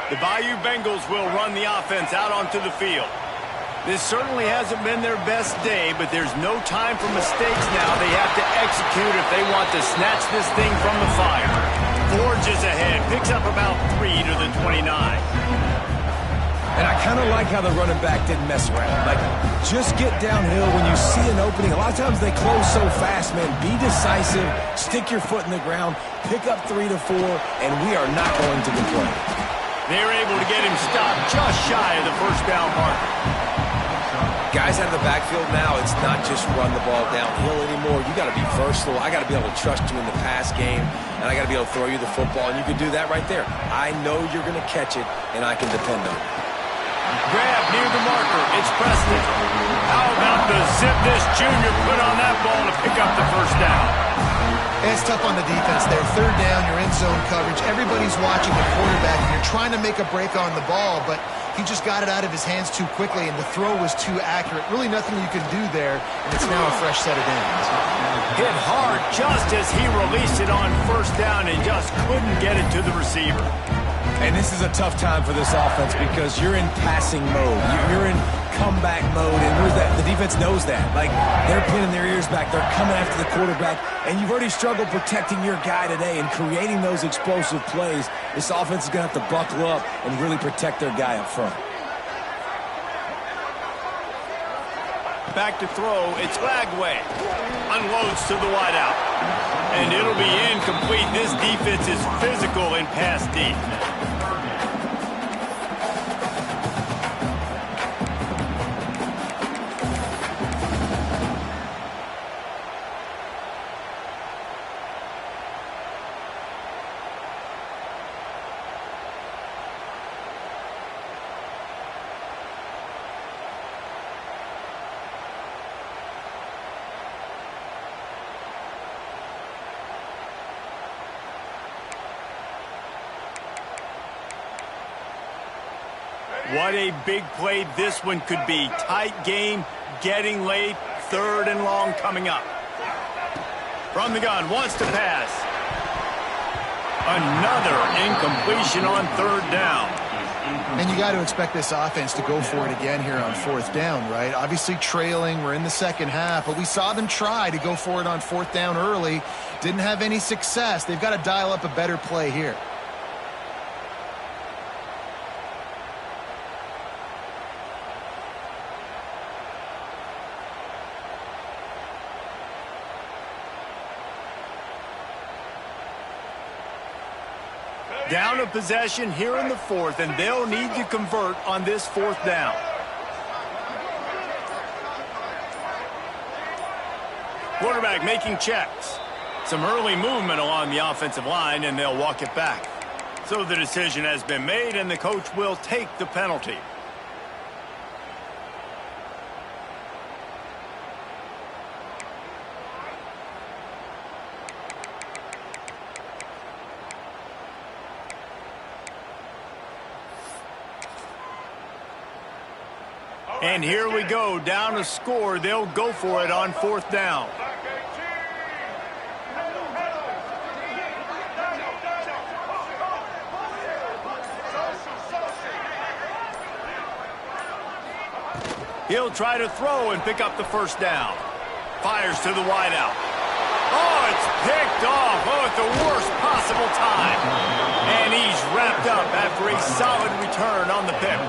The Bayou Bengals will run the offense out onto the field. This certainly hasn't been their best day, but there's no time for mistakes now. They have to execute if they want to snatch this thing from the fire. Forges ahead, picks up about 3 to the 29. And I kind of like how the running back didn't mess around. Like, just get downhill when you see an opening. A lot of times they close so fast, man. Be decisive, stick your foot in the ground, pick up 3 to 4, and we are not going to complain. They're able to get him stopped just shy of the first down marker. Guys out of the backfield now, it's not just run the ball downhill anymore. You got to be versatile. I got to be able to trust you in the pass game, and I got to be able to throw you the football, and you can do that right there. I know you're going to catch it, and I can depend on it. Grab near the marker. It's Preston. How about the zip this junior put on that ball to pick up the first down? It's tough on the defense there. Third down, you're in zone coverage. Everybody's watching the quarterback, and you're trying to make a break on the ball, but he just got it out of his hands too quickly, and the throw was too accurate. Really nothing you can do there, and it's now a fresh set of downs. Hit hard just as he released it on first down and just couldn't get it to the receiver. And this is a tough time for this offense because you're in passing mode. You're in comeback mode, and the defense knows that. Like, they're pinning their ears back. They're coming after the quarterback, and you've already struggled protecting your guy today and creating those explosive plays. This offense is going to have to buckle up and really protect their guy up front. Back to throw, it's Lagway. Unloads to the wideout. And it'll be incomplete. This defense is physical in pass deep. What a big play this one could be. Tight game, getting late, third and long coming up. From the gun, wants to pass. Another incompletion on third down. And you got to expect this offense to go for it again here on fourth down, right? Obviously trailing, we're in the second half, but we saw them try to go for it on fourth down early. Didn't have any success. They've got to dial up a better play here. Down a possession here in the fourth, and they'll need to convert on this fourth down. Quarterback making checks. Some early movement along the offensive line, and they'll walk it back. So the decision has been made, and the coach will take the penalty. And here we go, down a score. They'll go for it on fourth down. He'll try to throw and pick up the first down. Fires to the wideout. Oh, it's picked off. Oh, at the worst possible time. And he's wrapped up after a solid return on the pick.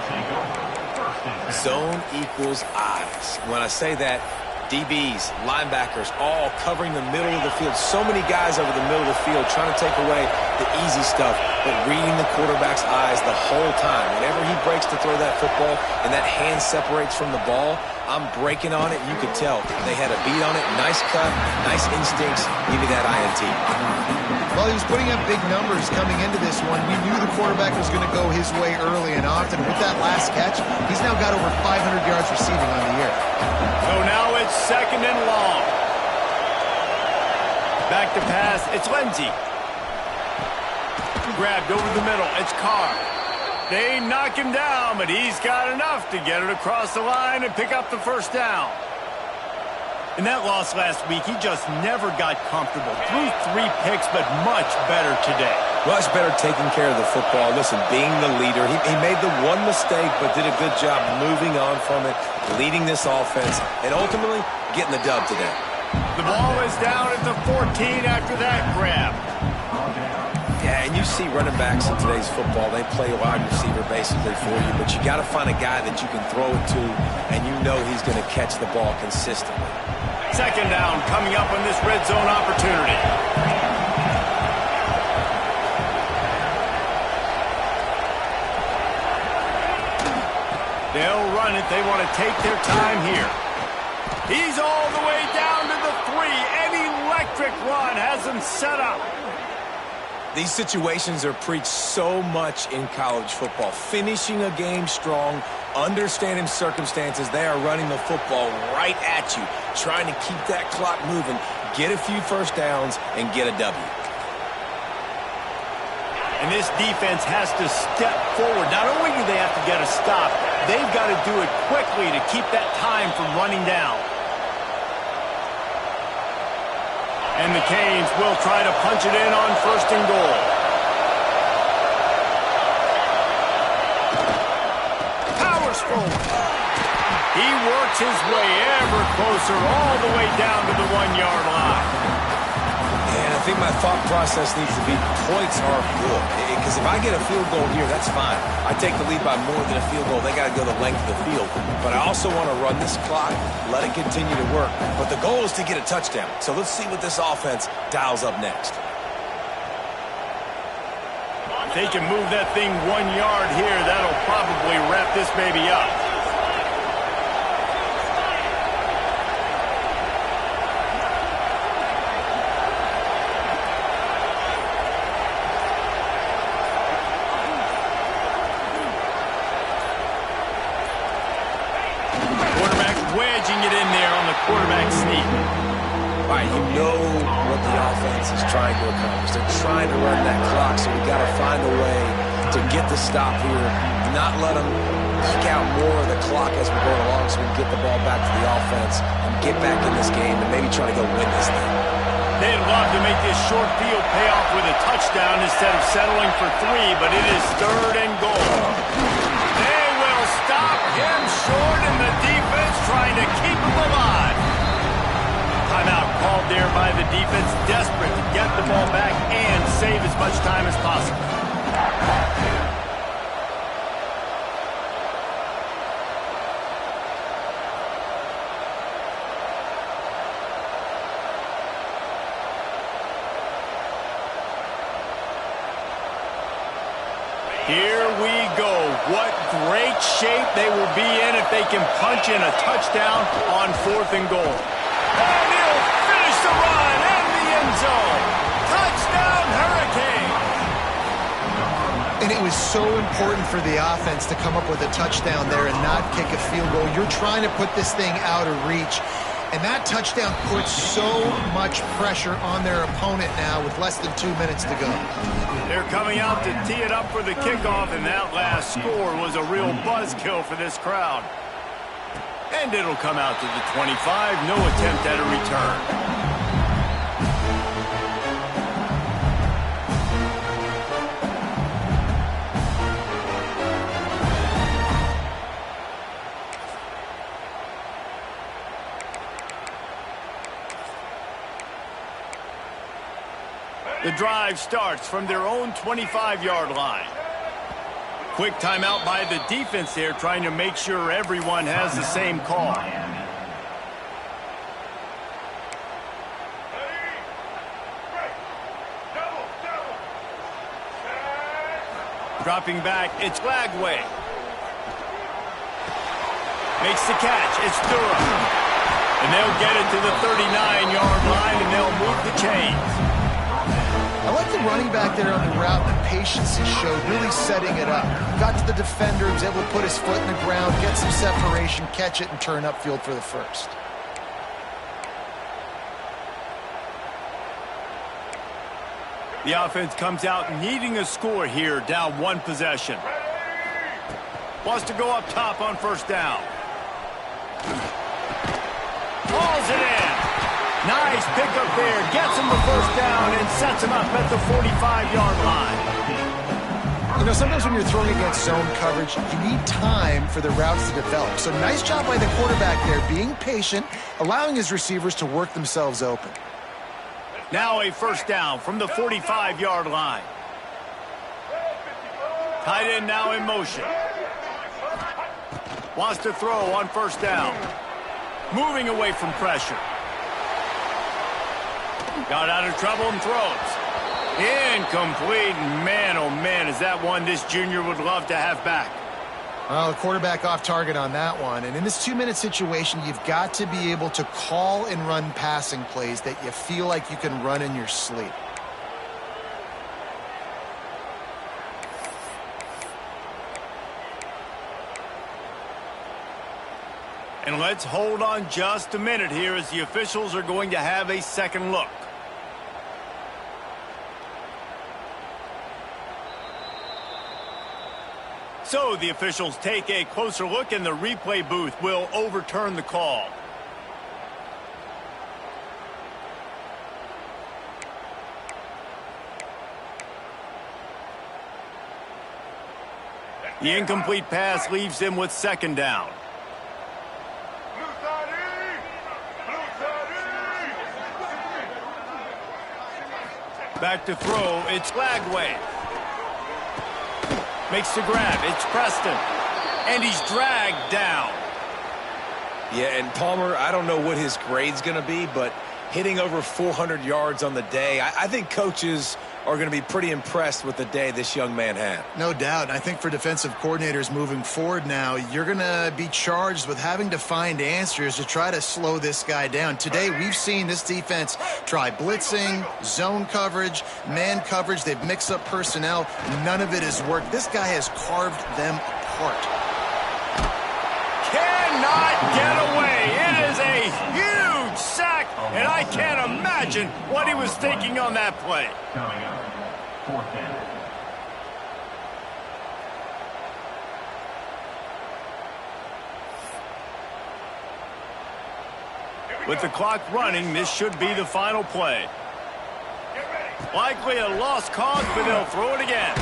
Zone equals eyes. When I say that, DBs, linebackers, all covering the middle of the field. So many guys over the middle of the field trying to take away the easy stuff, but reading the quarterback's eyes the whole time. Whenever he breaks to throw that football and that hand separates from the ball, I'm breaking on it. You could tell they had a beat on it. Nice cut, nice instincts. Give me that INT. Well, he was putting up big numbers coming into this one. We knew the quarterback was going to go his way early and often. With that last catch, he's now got over 500 yards receiving on the year. So now it's 2nd and long. Back to pass. It's Lindsey. Grabbed over the middle. It's Carr. They knock him down, but he's got enough to get it across the line and pick up the first down. In that loss last week, he just never got comfortable. Threw 3 picks, but much better today. Much better taking care of the football. Listen, being the leader, he made the one mistake, but did a good job moving on from it, leading this offense, and ultimately getting the dub today. The ball is down at the 14 after that grab. Yeah, and you see running backs in today's football, they play wide receiver basically for you, but you got to find a guy that you can throw it to, and you know he's going to catch the ball consistently. 2nd down coming up on this red zone opportunity. They'll run it. They want to take their time here. He's all the way down to the 3. An electric run has him set up. These situations are preached so much in college football. Finishing a game strong, understanding circumstances. They are running the football right at you, trying to keep that clock moving, get a few first downs, and get a W. And this defense has to step forward. Not only do they have to get a stop, they've got to do it quickly to keep that time from running down. And the Canes will try to punch it in on 1st and goal. Powers forward. He works his way ever closer all the way down to the 1-yard line. And I think my thought process needs to be points are good. Because if I get a field goal here, that's fine. I take the lead by more than a field goal. They got to go the length of the field. But I also want to run this clock, let it continue to work. But the goal is to get a touchdown. So let's see what this offense dials up next. If they can move that thing 1 yard here, that'll probably wrap this baby up. Wedging it in there on the quarterback sneak. All right, you know what the offense is trying to accomplish. They're trying to run that clock, so we got to find a way to get the stop here, not let them eke out more of the clock as we go along so we can get the ball back to the offense and get back in this game and maybe try to go win this thing. They'd love to make this short field pay off with a touchdown instead of settling for 3, but it is 3rd and goal. They will stop him short, and the defense trying to keep him alive. Timeout called there by the defense, desperate to get the ball back and save as much time as possible. Here we go. What great shape they will be in if they can punch in a touchdown on 4th and goal. And he'll finish the run in the end zone. Touchdown, Hurricanes. And it was so important for the offense to come up with a touchdown there and not kick a field goal. You're trying to put this thing out of reach. And that touchdown puts so much pressure on their opponent now with less than 2 minutes to go. They're coming out to tee it up for the kickoff, and that last score was a real buzzkill for this crowd. And it'll come out to the 25, no attempt at a return. The drive starts from their own 25-yard line. Quick timeout by the defense there, trying to make sure everyone has the same call. Dropping back, it's Lagway. Makes the catch. It's Durham. And they'll get it to the 39-yard line, and they'll move the chains. I like the running back there on the route, the patience he showed, really setting it up. Got to the defender, was able to put his foot in the ground, get some separation, catch it, and turn upfield for the first. The offense comes out needing a score here, down one possession. Wants to go up top on first down. Hauls it in. Nice pickup there. Gets him the first down and sets him up at the 45-yard line. You know, sometimes when you're throwing against zone coverage, you need time for the routes to develop. So nice job by the quarterback there, being patient, allowing his receivers to work themselves open. Now a first down from the 45-yard line. Tight end now in motion. Wants to throw on first down. Moving away from pressure. Got out of trouble and throws. Incomplete. Man, oh man, is that one this junior would love to have back. Well, the quarterback off target on that one. And in this two-minute situation, you've got to be able to call and run passing plays that you feel like you can run in your sleep. And let's hold on just a minute here as the officials are going to have a second look. So the officials take a closer look, and the replay booth will overturn the call. The incomplete pass leaves him with second down. Back to throw, it's Flagway. Makes the grab, it's Preston. And he's dragged down. Yeah, and Palmer, I don't know what his grade's going to be, but hitting over 400 yards on the day, I think coaches are going to be pretty impressed with the day this young man had. No doubt. And I think for defensive coordinators moving forward now, you're going to be charged with having to find answers to try to slow this guy down. Today, we've seen this defense try blitzing, zone coverage, man coverage. They've mixed up personnel. None of it has worked. This guy has carved them apart. Cannot get away. It is a huge sack, and I can't imagine what he was thinking on that play. Coming up, fourth down. With the clock running, this should be the final play. Likely a lost cause, but they'll throw it again.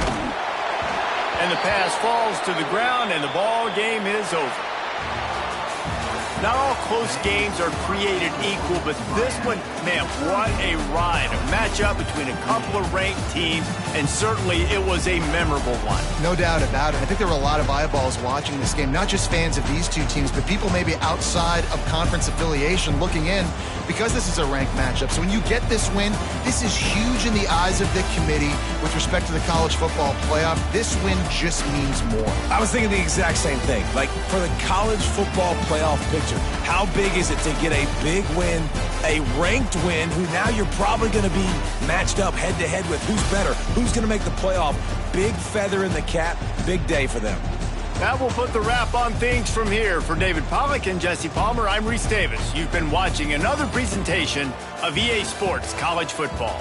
And the pass falls to the ground, and the ball game is over. Not all close games are created equal, but this one, man, what a ride. A matchup between a couple of ranked teams, and certainly it was a memorable one. No doubt about it. I think there were a lot of eyeballs watching this game, not just fans of these two teams, but people maybe outside of conference affiliation looking in because this is a ranked matchup. So when you get this win, this is huge in the eyes of the committee with respect to the college football playoff. This win just means more. I was thinking the exact same thing. Like, for the college football playoff picture, how big is it to get a big win, a ranked win, who now you're probably going to be matched up head-to-head with who's better, who's going to make the playoff. Big feather in the cap, big day for them. That will put the wrap on things from here. For David Pollack and Jesse Palmer, I'm Reese Davis. You've been watching another presentation of EA Sports College Football.